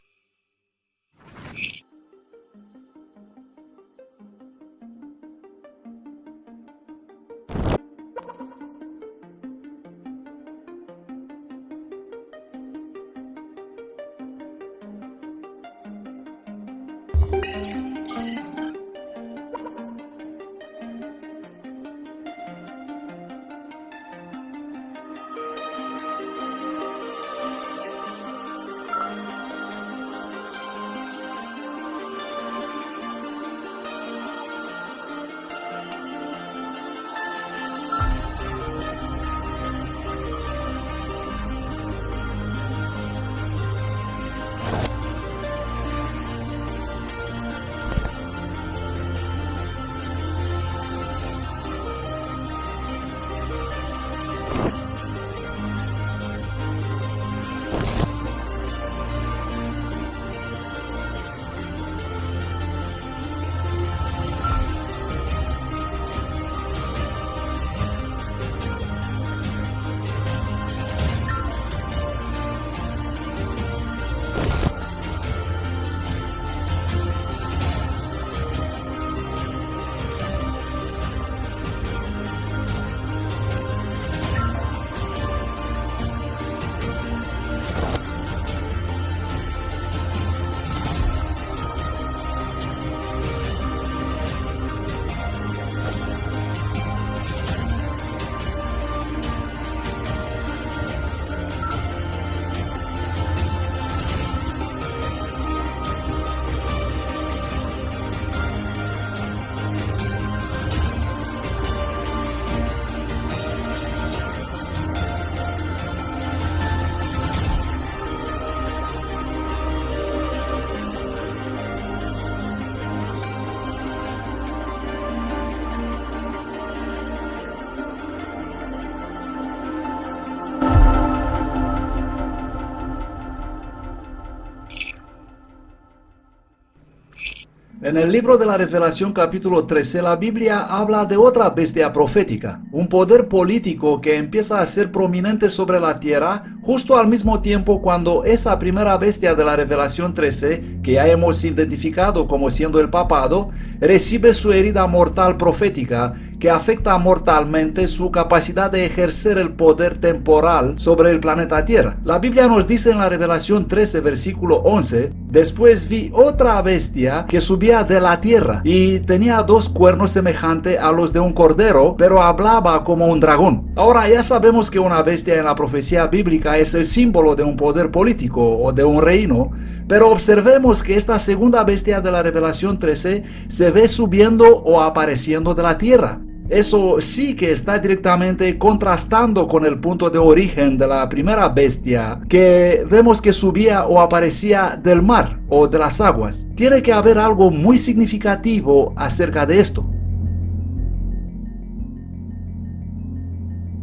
En el libro de la Revelación capítulo 13, la Biblia habla de otra bestia profética, un poder político que empieza a ser prominente sobre la tierra justo al mismo tiempo cuando esa primera bestia de la Revelación 13, que ya hemos identificado como siendo el papado, recibe su herida mortal profética que afecta mortalmente su capacidad de ejercer el poder temporal sobre el planeta Tierra. La Biblia nos dice en la Revelación 13, versículo 11, después vi otra bestia que subía de la tierra y tenía dos cuernos semejantes a los de un cordero, pero hablaba como un dragón. Ahora ya sabemos que una bestia en la profecía bíblica es el símbolo de un poder político o de un reino, pero observemos que esta segunda bestia de la Revelación 13 se ve subiendo o apareciendo de la tierra. Eso sí que está directamente contrastando con el punto de origen de la primera bestia, que vemos que subía o aparecía del mar o de las aguas. Tiene que haber algo muy significativo acerca de esto.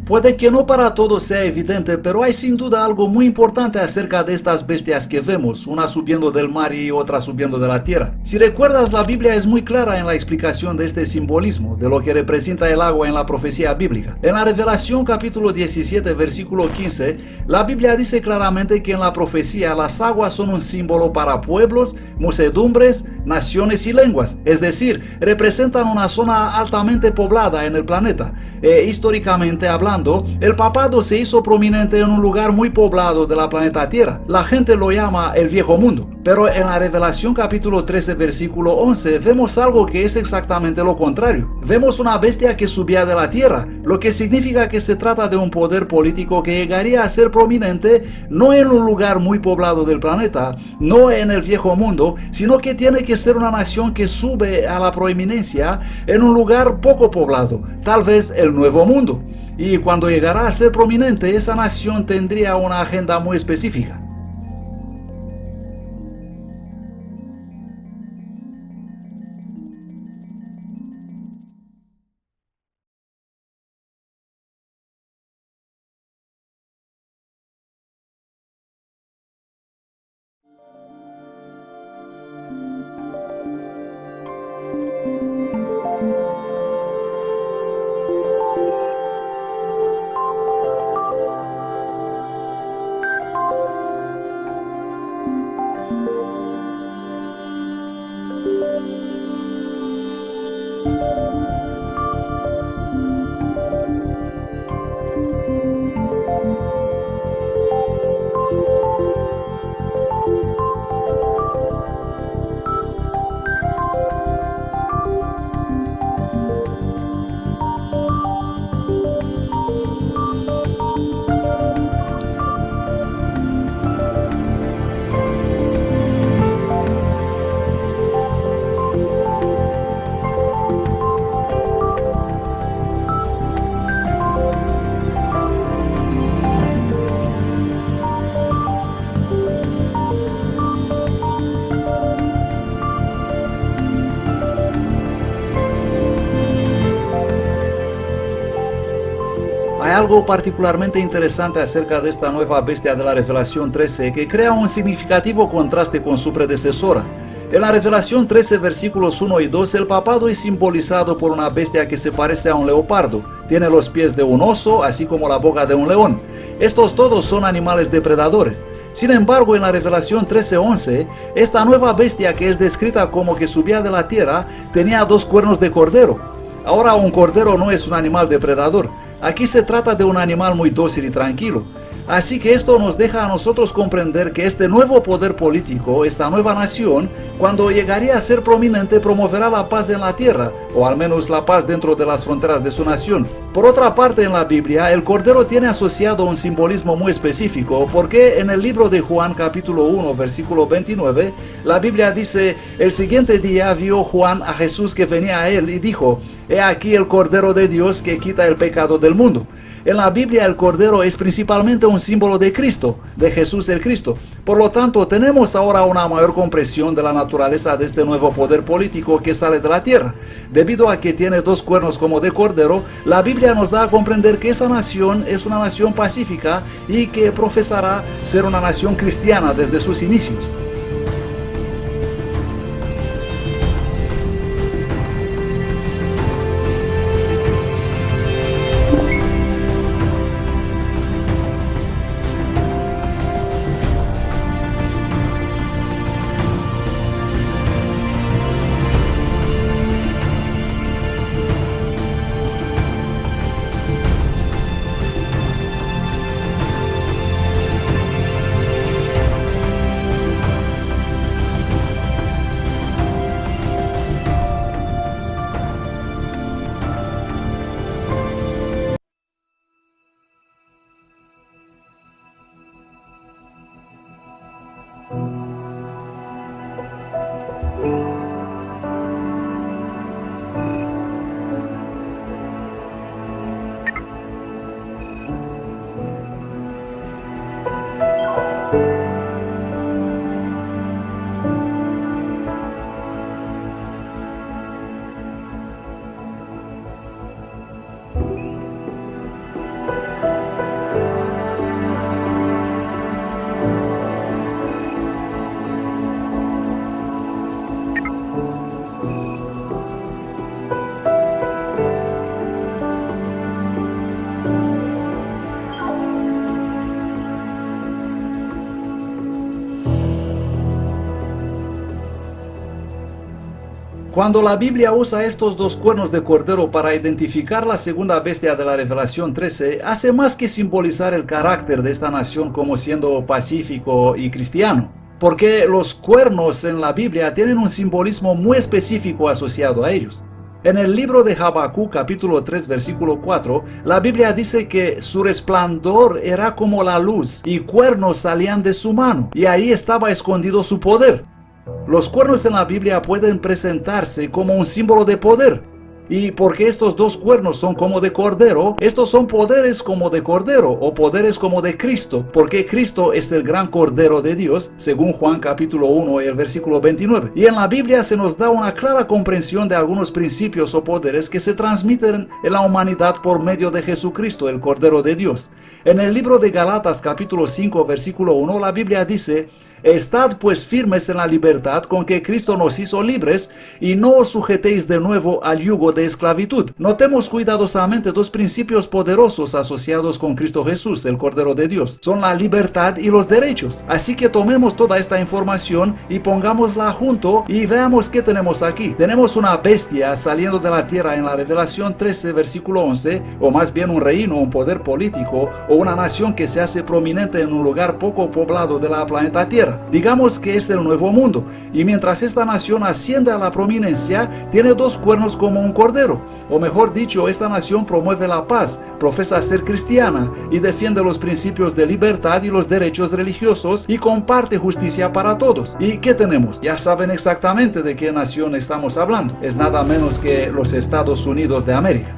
Puede que no para todos sea evidente, pero hay sin duda algo muy importante acerca de estas bestias que vemos, una subiendo del mar y otra subiendo de la tierra. Si recuerdas, la Biblia es muy clara en la explicación de este simbolismo, de lo que representa el agua en la profecía bíblica. En la Revelación capítulo 17, versículo 15, la Biblia dice claramente que en la profecía las aguas son un símbolo para pueblos, muchedumbres, naciones y lenguas, es decir, representan una zona altamente poblada en el planeta. Históricamente hablando, el papado se hizo prominente en un lugar muy poblado de la planeta Tierra. La gente lo llama el Viejo Mundo. Pero en la Revelación capítulo 13, versículo 11, vemos algo que es exactamente lo contrario. Vemos una bestia que subía de la tierra, lo que significa que se trata de un poder político que llegaría a ser prominente no en un lugar muy poblado del planeta, no en el Viejo Mundo, sino que tiene que ser una nación que sube a la proeminencia en un lugar poco poblado, tal vez el Nuevo Mundo. Y cuando llegará a ser prominente, esa nación tendría una agenda muy específica. Hay algo particularmente interesante acerca de esta nueva bestia de la Revelación 13 que crea un significativo contraste con su predecesora. En la Revelación 13, versículos 1 y 2, el papado es simbolizado por una bestia que se parece a un leopardo. Tiene los pies de un oso, así como la boca de un león. Estos todos son animales depredadores. Sin embargo, en la Revelación 13:11, esta nueva bestia que es descrita como que subía de la tierra, tenía dos cuernos de cordero. Ahora, un cordero no es un animal depredador. Aquí se trata de un animal muy dócil y tranquilo. Así que esto nos deja a nosotros comprender que este nuevo poder político, esta nueva nación, cuando llegaría a ser prominente, promoverá la paz en la tierra, o al menos la paz dentro de las fronteras de su nación. Por otra parte, en la Biblia, el cordero tiene asociado un simbolismo muy específico, porque en el libro de Juan capítulo 1, versículo 29, la Biblia dice: el siguiente día vio Juan a Jesús que venía a él y dijo: he aquí el Cordero de Dios que quita el pecado del mundo. En la Biblia el Cordero es principalmente un símbolo de Cristo, de Jesús el Cristo. Por lo tanto, tenemos ahora una mayor comprensión de la naturaleza de este nuevo poder político que sale de la tierra. Debido a que tiene dos cuernos como de cordero, la Biblia nos da a comprender que esa nación es una nación pacífica y que profesará ser una nación cristiana desde sus inicios. Cuando la Biblia usa estos dos cuernos de cordero para identificar la segunda bestia de la Revelación 13, hace más que simbolizar el carácter de esta nación como siendo pacífico y cristiano, porque los cuernos en la Biblia tienen un simbolismo muy específico asociado a ellos. En el libro de Habacuc capítulo 3 versículo 4, la Biblia dice que su resplandor era como la luz y cuernos salían de su mano, y ahí estaba escondido su poder. Los cuernos en la Biblia pueden presentarse como un símbolo de poder. Y porque estos dos cuernos son como de cordero, estos son poderes como de cordero o poderes como de Cristo, porque Cristo es el gran cordero de Dios, según Juan capítulo 1 y el versículo 29. Y en la Biblia se nos da una clara comprensión de algunos principios o poderes que se transmiten en la humanidad por medio de Jesucristo, el Cordero de Dios. En el libro de Galatas capítulo 5 versículo 1, la Biblia dice: Estad pues firmes en la libertad con que Cristo nos hizo libres, y no os sujetéis de nuevo al yugo de esclavitud. Notemos cuidadosamente dos principios poderosos asociados con Cristo Jesús, el Cordero de Dios. Son la libertad y los derechos. Así que tomemos toda esta información y pongámosla junto y veamos qué tenemos aquí. Tenemos una bestia saliendo de la tierra en la Revelación 13 versículo 11, o más bien un reino, un poder político o una nación que se hace prominente en un lugar poco poblado de la planeta Tierra. Digamos que es el Nuevo Mundo, y mientras esta nación asciende a la prominencia, tiene dos cuernos como un cordero, o mejor dicho, esta nación promueve la paz, profesa ser cristiana y defiende los principios de libertad y los derechos religiosos y comparte justicia para todos. ¿Y qué tenemos? Ya saben exactamente de qué nación estamos hablando. Es nada menos que los Estados Unidos de América.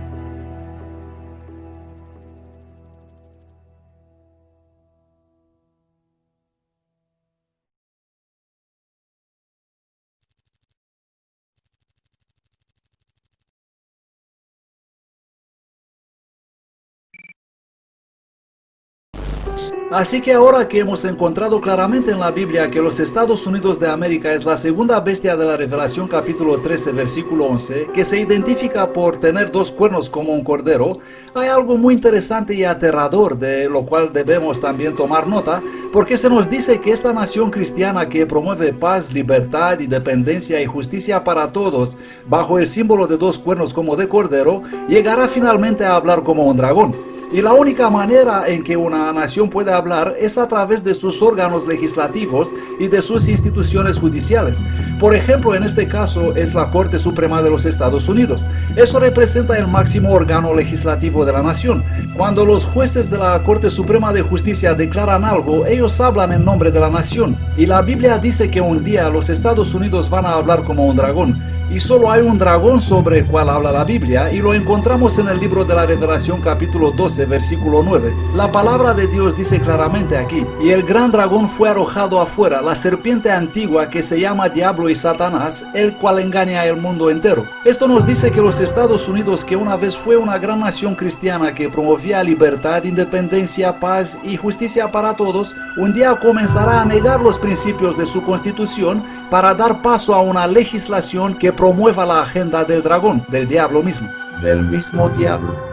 Así que ahora que hemos encontrado claramente en la Biblia que los Estados Unidos de América es la segunda bestia de la Revelación capítulo 13 versículo 11, que se identifica por tener dos cuernos como un cordero, hay algo muy interesante y aterrador de lo cual debemos también tomar nota, porque se nos dice que esta nación cristiana que promueve paz, libertad, independencia y justicia para todos, bajo el símbolo de dos cuernos como de cordero, llegará finalmente a hablar como un dragón. Y la única manera en que una nación puede hablar es a través de sus órganos legislativos y de sus instituciones judiciales. Por ejemplo, en este caso es la Corte Suprema de los Estados Unidos. Eso representa el máximo órgano legislativo de la nación. Cuando los jueces de la Corte Suprema de Justicia declaran algo, ellos hablan en nombre de la nación. Y la Biblia dice que un día los Estados Unidos van a hablar como un dragón. Y solo hay un dragón sobre el cual habla la Biblia, y lo encontramos en el libro de la Revelación capítulo 12 versículo 9. La palabra de Dios dice claramente aquí: y el gran dragón fue arrojado afuera, la serpiente antigua que se llama Diablo y Satanás, el cual engaña al mundo entero. Esto nos dice que los Estados Unidos, que una vez fue una gran nación cristiana que promovía libertad, independencia, paz y justicia para todos, un día comenzará a negar los principios de su constitución para dar paso a una legislación que promueva la agenda del dragón, del diablo mismo, del mismo diablo.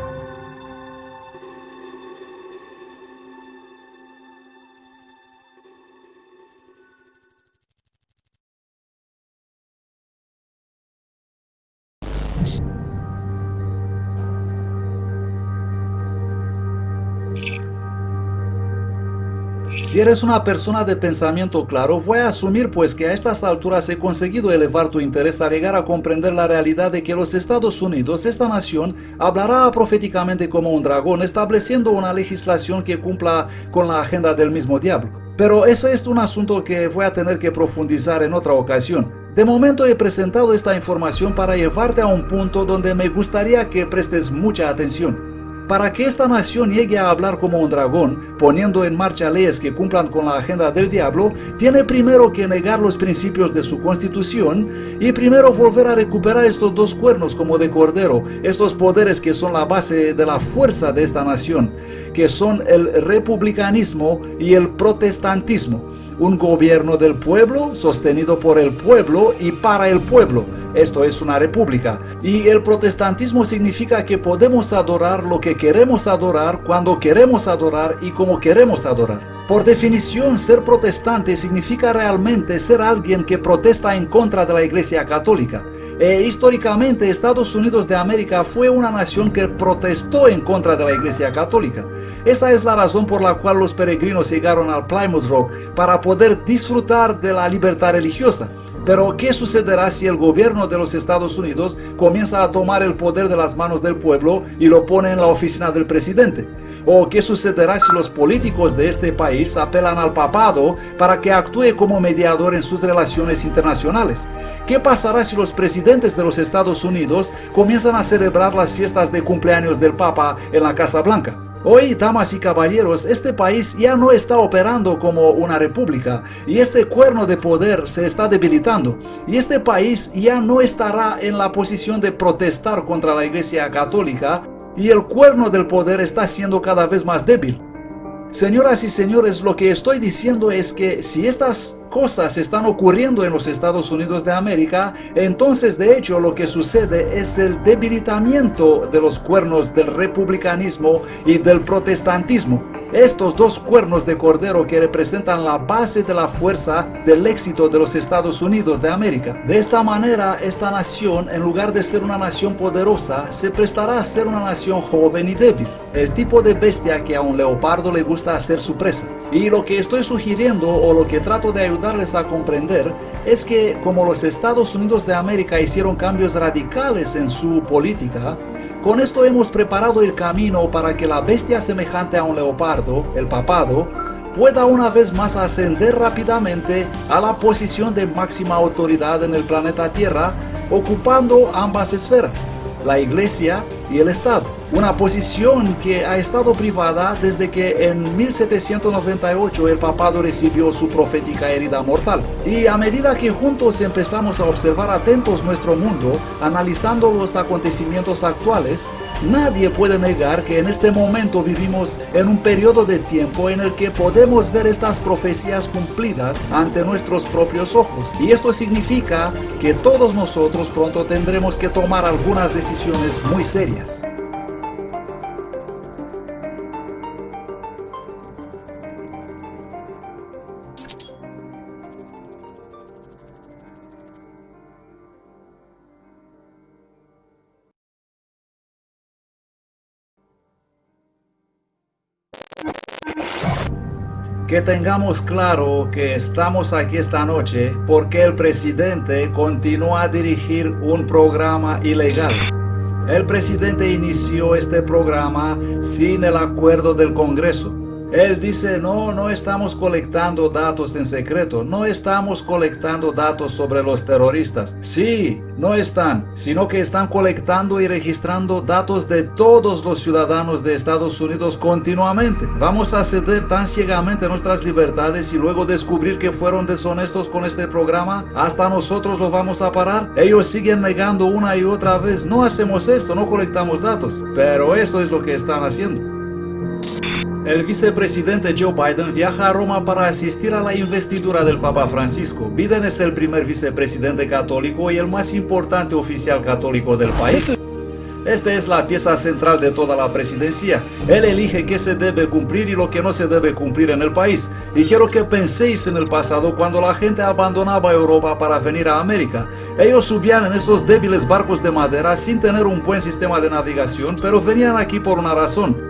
Si eres una persona de pensamiento claro, voy a asumir pues que a estas alturas he conseguido elevar tu interés a llegar a comprender la realidad de que los Estados Unidos, esta nación, hablará proféticamente como un dragón, estableciendo una legislación que cumpla con la agenda del mismo diablo. Pero eso es un asunto que voy a tener que profundizar en otra ocasión. De momento he presentado esta información para llevarte a un punto donde me gustaría que prestes mucha atención. Para que esta nación llegue a hablar como un dragón, poniendo en marcha leyes que cumplan con la agenda del diablo, tiene primero que negar los principios de su constitución y primero volver a recuperar estos dos cuernos como de cordero, estos poderes que son la base de la fuerza de esta nación, que son el republicanismo y el protestantismo. Un gobierno del pueblo, sostenido por el pueblo y para el pueblo. Esto es una república. Y el protestantismo significa que podemos adorar lo que queremos adorar, cuando queremos adorar y como queremos adorar. Por definición, ser protestante significa realmente ser alguien que protesta en contra de la Iglesia Católica. Históricamente, Estados Unidos de América fue una nación que protestó en contra de la Iglesia Católica. Esa es la razón por la cual los peregrinos llegaron al Plymouth Rock, para poder disfrutar de la libertad religiosa. Pero, ¿qué sucederá si el gobierno de los Estados Unidos comienza a tomar el poder de las manos del pueblo y lo pone en la oficina del presidente? ¿O qué sucederá si los políticos de este país apelan al papado para que actúe como mediador en sus relaciones internacionales? ¿Qué pasará si los presidentes de los Estados Unidos comienzan a celebrar las fiestas de cumpleaños del Papa en la Casa Blanca? Hoy, damas y caballeros, este país ya no está operando como una república y este cuerno de poder se está debilitando y este país ya no estará en la posición de protestar contra la Iglesia Católica y el cuerno del poder está siendo cada vez más débil. Señoras y señores, lo que estoy diciendo es que si estas cosas están ocurriendo en los Estados Unidos de América, entonces de hecho lo que sucede es el debilitamiento de los cuernos del republicanismo y del protestantismo. Estos dos cuernos de cordero que representan la base de la fuerza del éxito de los Estados Unidos de América. De esta manera, esta nación, en lugar de ser una nación poderosa, se prestará a ser una nación joven y débil. El tipo de bestia que a un leopardo le gusta hacer su presa. Y lo que estoy sugiriendo, o lo que trato de ayudarles a comprender, es que como los Estados Unidos de América hicieron cambios radicales en su política, con esto hemos preparado el camino para que la bestia semejante a un leopardo, el papado, pueda una vez más ascender rápidamente a la posición de máxima autoridad en el planeta Tierra, ocupando ambas esferas, la Iglesia y el Estado. Una posición que ha estado privada desde que en 1798 el papado recibió su profética herida mortal. Y a medida que juntos empezamos a observar atentos nuestro mundo, analizando los acontecimientos actuales, nadie puede negar que en este momento vivimos en un periodo de tiempo en el que podemos ver estas profecías cumplidas ante nuestros propios ojos. Y esto significa que todos nosotros pronto tendremos que tomar algunas decisiones muy serias. Que tengamos claro que estamos aquí esta noche porque el presidente continúa a dirigir un programa ilegal. El presidente inició este programa sin el acuerdo del Congreso. Él dice, no estamos colectando datos en secreto, no estamos colectando datos sobre los terroristas. Sí, no están, sino que están colectando y registrando datos de todos los ciudadanos de Estados Unidos continuamente. ¿Vamos a ceder tan ciegamente nuestras libertades y luego descubrir que fueron deshonestos con este programa? ¿Hasta nosotros lo vamos a parar? Ellos siguen negando una y otra vez, no hacemos esto, no colectamos datos. Pero esto es lo que están haciendo. El vicepresidente Joe Biden viaja a Roma para asistir a la investidura del Papa Francisco. Biden es el primer vicepresidente católico y el más importante oficial católico del país. Esta es la pieza central de toda la presidencia. Él elige qué se debe cumplir y lo que no se debe cumplir en el país. Y quiero que penséis en el pasado cuando la gente abandonaba Europa para venir a América. Ellos subían en esos débiles barcos de madera sin tener un buen sistema de navegación, pero venían aquí por una razón.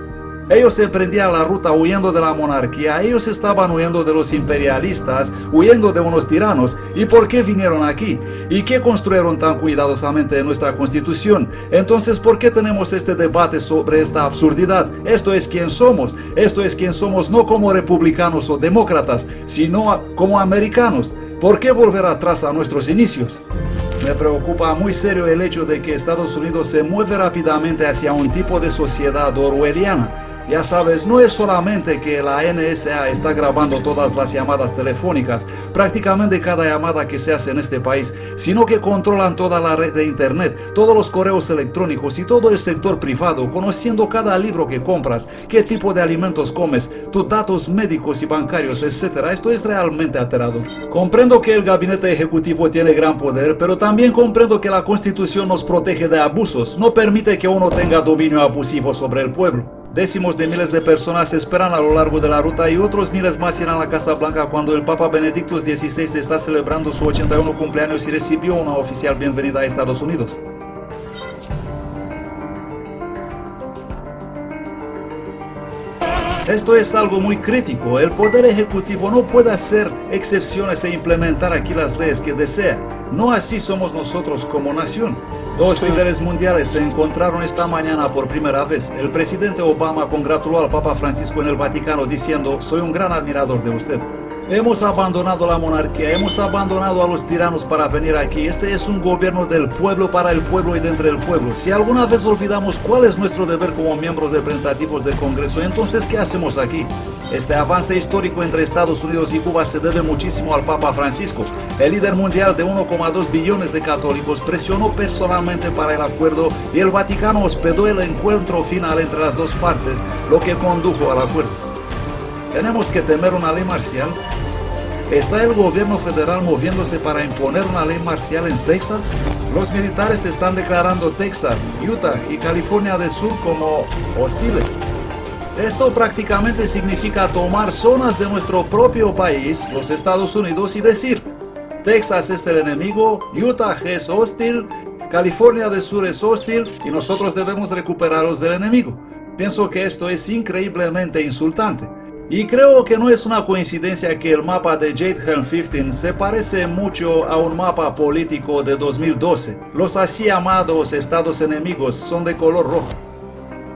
Ellos emprendían la ruta huyendo de la monarquía, ellos estaban huyendo de los imperialistas, huyendo de unos tiranos. ¿Y por qué vinieron aquí? ¿Y qué construyeron tan cuidadosamente en nuestra constitución? Entonces, ¿por qué tenemos este debate sobre esta absurdidad? Esto es quién somos no como republicanos o demócratas, sino como americanos. ¿Por qué volver atrás a nuestros inicios? Me preocupa muy serio el hecho de que Estados Unidos se mueve rápidamente hacia un tipo de sociedad orwelliana. Ya sabes, no es solamente que la NSA está grabando todas las llamadas telefónicas, prácticamente cada llamada que se hace en este país, sino que controlan toda la red de internet, todos los correos electrónicos y todo el sector privado, conociendo cada libro que compras, qué tipo de alimentos comes, tus datos médicos y bancarios, etc. Esto es realmente aterrador. Comprendo que el gabinete ejecutivo tiene gran poder, pero también comprendo que la Constitución nos protege de abusos, no permite que uno tenga dominio abusivo sobre el pueblo. Décimos de miles de personas esperan a lo largo de la ruta y otros miles más irán a la Casa Blanca cuando el Papa Benedicto XVI está celebrando su 81 cumpleaños y recibió una oficial bienvenida a Estados Unidos. Esto es algo muy crítico. El Poder Ejecutivo no puede hacer excepciones e implementar aquí las leyes que desea. No así somos nosotros como nación. Dos líderes mundiales se encontraron esta mañana por primera vez. El presidente Obama congratuló al Papa Francisco en el Vaticano diciendo: soy un gran admirador de usted. Hemos abandonado la monarquía, hemos abandonado a los tiranos para venir aquí. Este es un gobierno del pueblo, para el pueblo y de entre el pueblo. Si alguna vez olvidamos cuál es nuestro deber como miembros representativos del Congreso, entonces ¿qué hacemos aquí? Este avance histórico entre Estados Unidos y Cuba se debe muchísimo al Papa Francisco. El líder mundial de 1,2 billones de católicos presionó personalmente para el acuerdo y el Vaticano hospedó el encuentro final entre las dos partes, lo que condujo al acuerdo. ¿Tenemos que temer una ley marcial? ¿Está el gobierno federal moviéndose para imponer una ley marcial en Texas? Los militares están declarando Texas, Utah y California del Sur como hostiles. Esto prácticamente significa tomar zonas de nuestro propio país, los Estados Unidos, y decir: Texas es el enemigo, Utah es hostil, California del Sur es hostil y nosotros debemos recuperarlos del enemigo. Pienso que esto es increíblemente insultante. Y creo que no es una coincidencia que el mapa de Jade 15 se parece mucho a un mapa político de 2012. Los así llamados estados enemigos son de color rojo.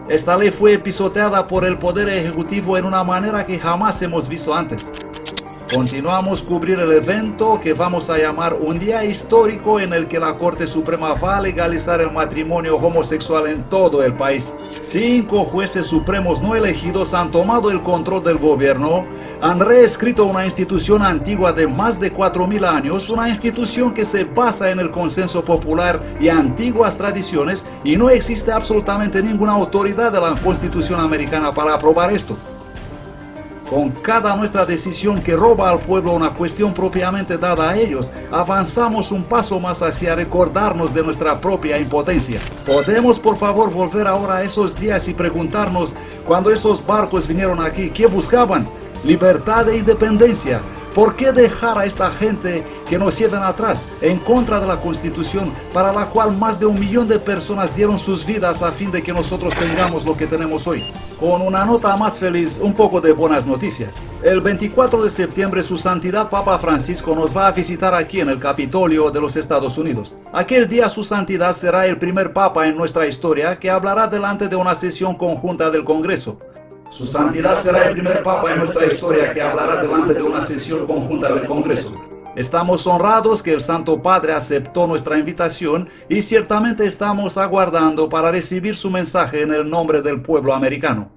Esta ley fue pisoteada por el Poder Ejecutivo en una manera que jamás hemos visto antes. Continuamos a cubrir el evento que vamos a llamar un día histórico en el que la Corte Suprema va a legalizar el matrimonio homosexual en todo el país. 5 jueces supremos no elegidos han tomado el control del gobierno, han reescrito una institución antigua de más de 4.000 años, una institución que se basa en el consenso popular y antiguas tradiciones, y no existe absolutamente ninguna autoridad de la Constitución americana para aprobar esto. Con cada nuestra decisión que roba al pueblo una cuestión propiamente dada a ellos, avanzamos un paso más hacia recordarnos de nuestra propia impotencia. ¿Podemos por favor volver ahora a esos días y preguntarnos, cuando esos barcos vinieron aquí, qué buscaban? Libertad e independencia. ¿Por qué dejar a esta gente que nos lleven atrás, en contra de la Constitución, para la cual más de 1 millón de personas dieron sus vidas a fin de que nosotros tengamos lo que tenemos hoy? Con una nota más feliz, un poco de buenas noticias. El 24 de septiembre, Su Santidad Papa Francisco nos va a visitar aquí en el Capitolio de los Estados Unidos. Aquel día Su Santidad será el primer Papa en nuestra historia que hablará delante de una sesión conjunta del Congreso. Su Santidad será el primer Papa en nuestra historia que hablará delante de una sesión conjunta del Congreso. Estamos honrados que el Santo Padre aceptó nuestra invitación y ciertamente estamos aguardando para recibir su mensaje en el nombre del pueblo americano.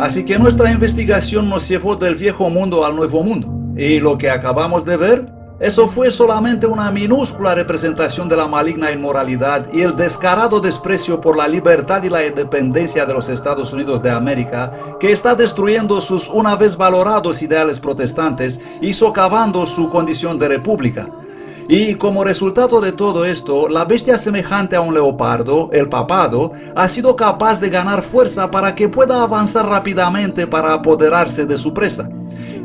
Así que nuestra investigación nos llevó del viejo mundo al nuevo mundo. Y lo que acabamos de ver, eso fue solamente una minúscula representación de la maligna inmoralidad y el descarado desprecio por la libertad y la independencia de los Estados Unidos de América, que está destruyendo sus una vez valorados ideales protestantes y socavando su condición de república. Y como resultado de todo esto, la bestia semejante a un leopardo, el papado, ha sido capaz de ganar fuerza para que pueda avanzar rápidamente para apoderarse de su presa.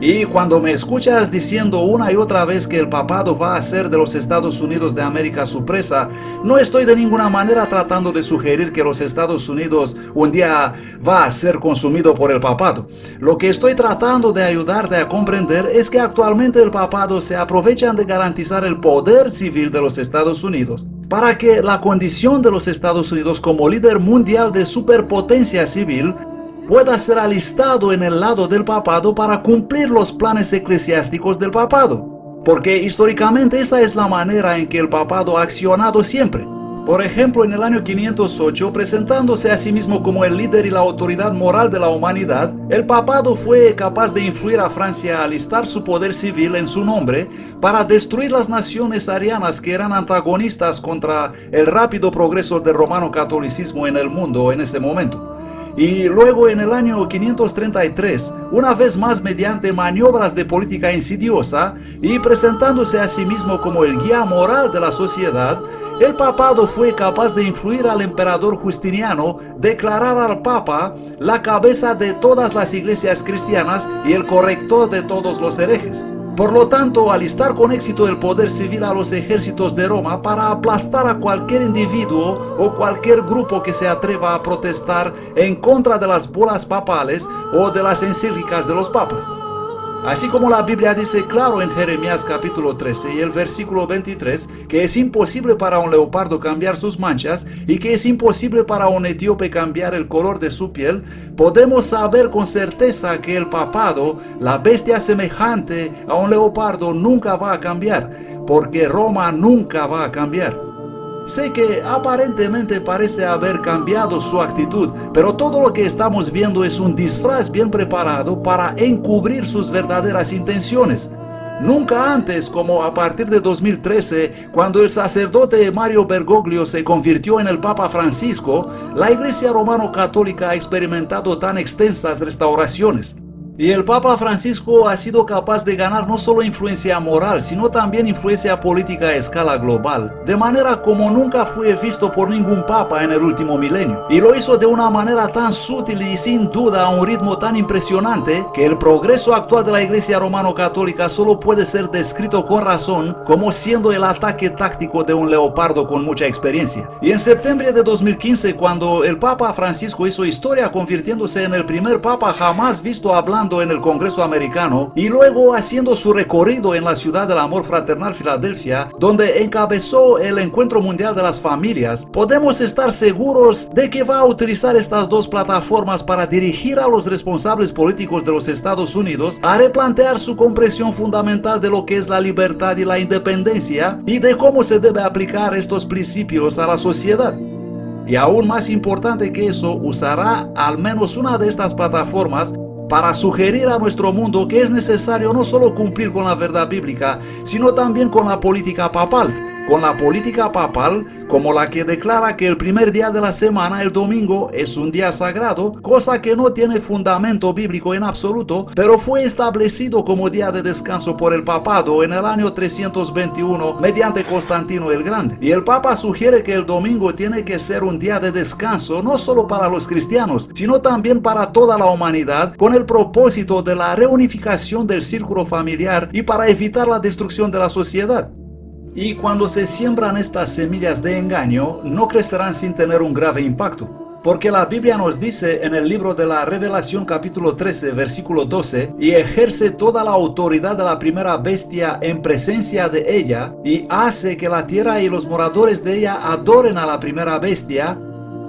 Y cuando me escuchas diciendo una y otra vez que el papado va a hacer de los Estados Unidos de América su presa, no estoy de ninguna manera tratando de sugerir que los Estados Unidos un día va a ser consumido por el papado. Lo que estoy tratando de ayudarte a comprender es que actualmente el papado se aprovechan de garantizar el poder civil de los Estados Unidos para que la condición de los Estados Unidos como líder mundial de superpotencia civil pueda ser alistado en el lado del papado para cumplir los planes eclesiásticos del papado. Porque históricamente esa es la manera en que el papado ha accionado siempre. Por ejemplo, en el año 508, presentándose a sí mismo como el líder y la autoridad moral de la humanidad, el papado fue capaz de influir a Francia a alistar su poder civil en su nombre para destruir las naciones arianas que eran antagonistas contra el rápido progreso del romano catolicismo en el mundo en ese momento. Y luego en el año 533, una vez más mediante maniobras de política insidiosa y presentándose a sí mismo como el guía moral de la sociedad, el papado fue capaz de influir al emperador Justiniano, declarar al papa la cabeza de todas las iglesias cristianas y el corrector de todos los herejes. Por lo tanto, alistar con éxito el poder civil a los ejércitos de Roma para aplastar a cualquier individuo o cualquier grupo que se atreva a protestar en contra de las bulas papales o de las encíclicas de los papas. Así como la Biblia dice claro en Jeremías capítulo 13 y el versículo 23 que es imposible para un leopardo cambiar sus manchas y que es imposible para un etíope cambiar el color de su piel, podemos saber con certeza que el papado, la bestia semejante a un leopardo, nunca va a cambiar, porque Roma nunca va a cambiar. Sé que aparentemente parece haber cambiado su actitud, pero todo lo que estamos viendo es un disfraz bien preparado para encubrir sus verdaderas intenciones. Nunca antes, como a partir de 2013, cuando el sacerdote Mario Bergoglio se convirtió en el Papa Francisco, la Iglesia Romano-Católica ha experimentado tan extensas restauraciones. Y el Papa Francisco ha sido capaz de ganar no solo influencia moral, sino también influencia política a escala global, de manera como nunca fue visto por ningún papa en el último milenio. Y lo hizo de una manera tan sutil y sin duda a un ritmo tan impresionante que el progreso actual de la Iglesia Romano-Católica solo puede ser descrito con razón como siendo el ataque táctico de un leopardo con mucha experiencia. Y en septiembre de 2015, cuando el Papa Francisco hizo historia convirtiéndose en el primer papa jamás visto hablando en el Congreso americano y luego haciendo su recorrido en la ciudad del amor fraternal Filadelfia, donde encabezó el Encuentro Mundial de las Familias, podemos estar seguros de que va a utilizar estas dos plataformas para dirigir a los responsables políticos de los Estados Unidos a replantear su comprensión fundamental de lo que es la libertad y la independencia y de cómo se debe aplicar estos principios a la sociedad. Y aún más importante que eso, usará al menos una de estas plataformas para sugerir a nuestro mundo que es necesario no solo cumplir con la verdad bíblica, sino también con la política papal. Con la política papal como la que declara que el primer día de la semana, el domingo, es un día sagrado, cosa que no tiene fundamento bíblico en absoluto, pero fue establecido como día de descanso por el papado en el año 321 mediante Constantino el Grande. Y el papa sugiere que el domingo tiene que ser un día de descanso no solo para los cristianos, sino también para toda la humanidad, con el propósito de la reunificación del círculo familiar y para evitar la destrucción de la sociedad. Y cuando se siembran estas semillas de engaño, no crecerán sin tener un grave impacto. Porque la Biblia nos dice en el libro de la Revelación capítulo 13 versículo 12, y ejerce toda la autoridad de la primera bestia en presencia de ella, y hace que la tierra y los moradores de ella adoren a la primera bestia,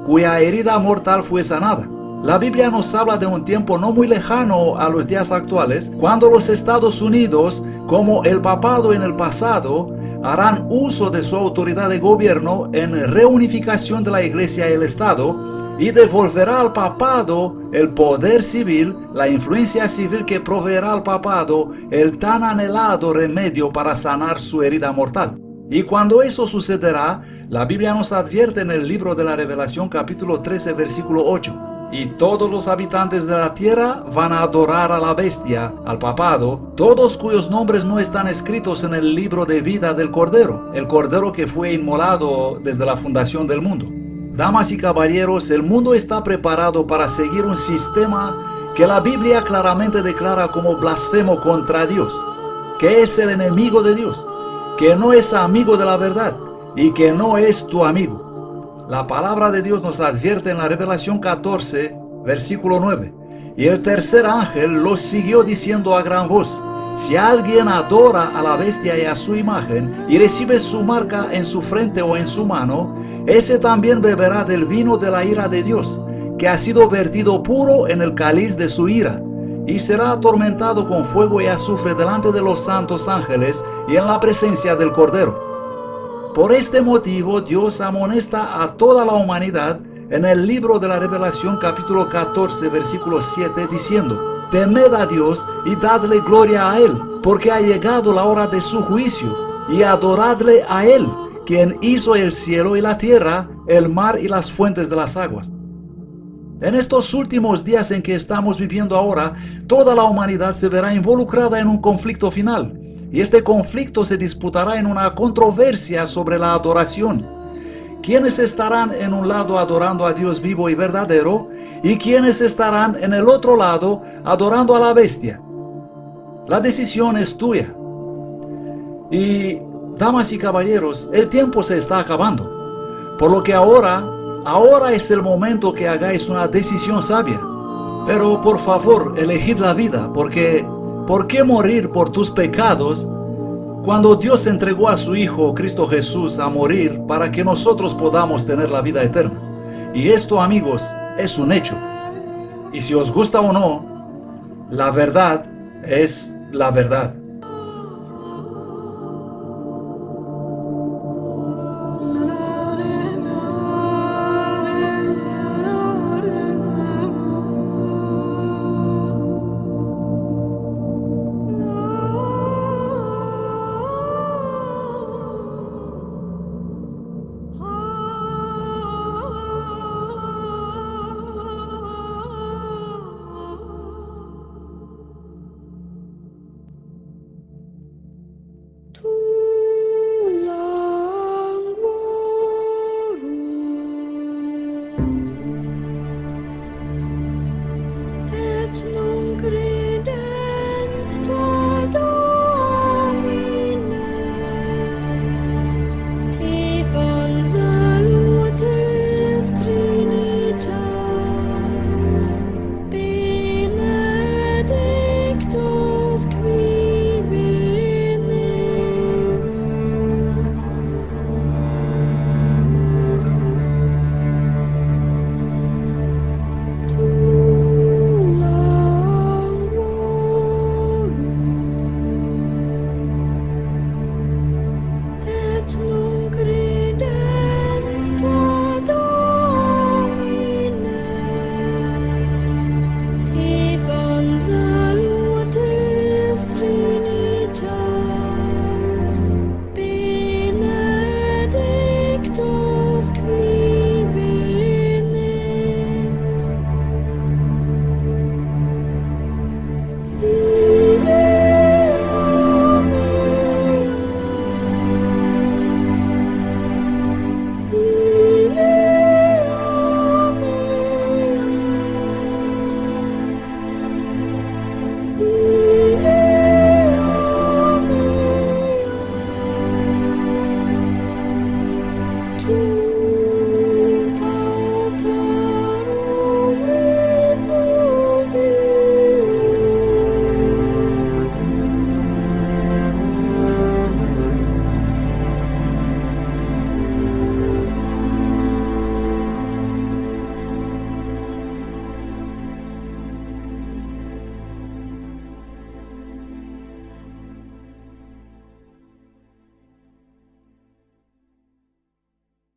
cuya herida mortal fue sanada. La Biblia nos habla de un tiempo no muy lejano a los días actuales, cuando los Estados Unidos, como el papado en el pasado, harán uso de su autoridad de gobierno en reunificación de la Iglesia y el Estado, y devolverá al papado el poder civil, la influencia civil que proveerá al papado el tan anhelado remedio para sanar su herida mortal. Y cuando eso sucederá, la Biblia nos advierte en el libro de la Revelación capítulo 13 versículo 8. Y todos los habitantes de la tierra van a adorar a la bestia, al papado, todos cuyos nombres no están escritos en el libro de vida del Cordero, el Cordero que fue inmolado desde la fundación del mundo. Damas y caballeros, el mundo está preparado para seguir un sistema que la Biblia claramente declara como blasfemo contra Dios, que es el enemigo de Dios, que no es amigo de la verdad y que no es tu amigo. La palabra de Dios nos advierte en la Revelación 14, versículo 9. Y el tercer ángel los siguió diciendo a gran voz: si alguien adora a la bestia y a su imagen, y recibe su marca en su frente o en su mano, ese también beberá del vino de la ira de Dios, que ha sido vertido puro en el cáliz de su ira, y será atormentado con fuego y azufre delante de los santos ángeles y en la presencia del Cordero. Por este motivo, Dios amonesta a toda la humanidad en el libro de la Revelación capítulo 14 versículo 7 diciendo: temed a Dios y dadle gloria a Él, porque ha llegado la hora de su juicio, y adoradle a Él, quien hizo el cielo y la tierra, el mar y las fuentes de las aguas. En estos últimos días en que estamos viviendo ahora, toda la humanidad se verá involucrada en un conflicto final. Y este conflicto se disputará en una controversia sobre la adoración. ¿Quiénes estarán en un lado adorando a Dios vivo y verdadero? ¿Y quiénes estarán en el otro lado adorando a la bestia? La decisión es tuya. Y, damas y caballeros, el tiempo se está acabando. Por lo que ahora es el momento que hagáis una decisión sabia. Pero por favor, elegid la vida, porque ¿por qué morir por tus pecados cuando Dios entregó a su Hijo Cristo Jesús a morir para que nosotros podamos tener la vida eterna? Y esto, amigos, es un hecho. Y si os gusta o no, la verdad es la verdad. Tú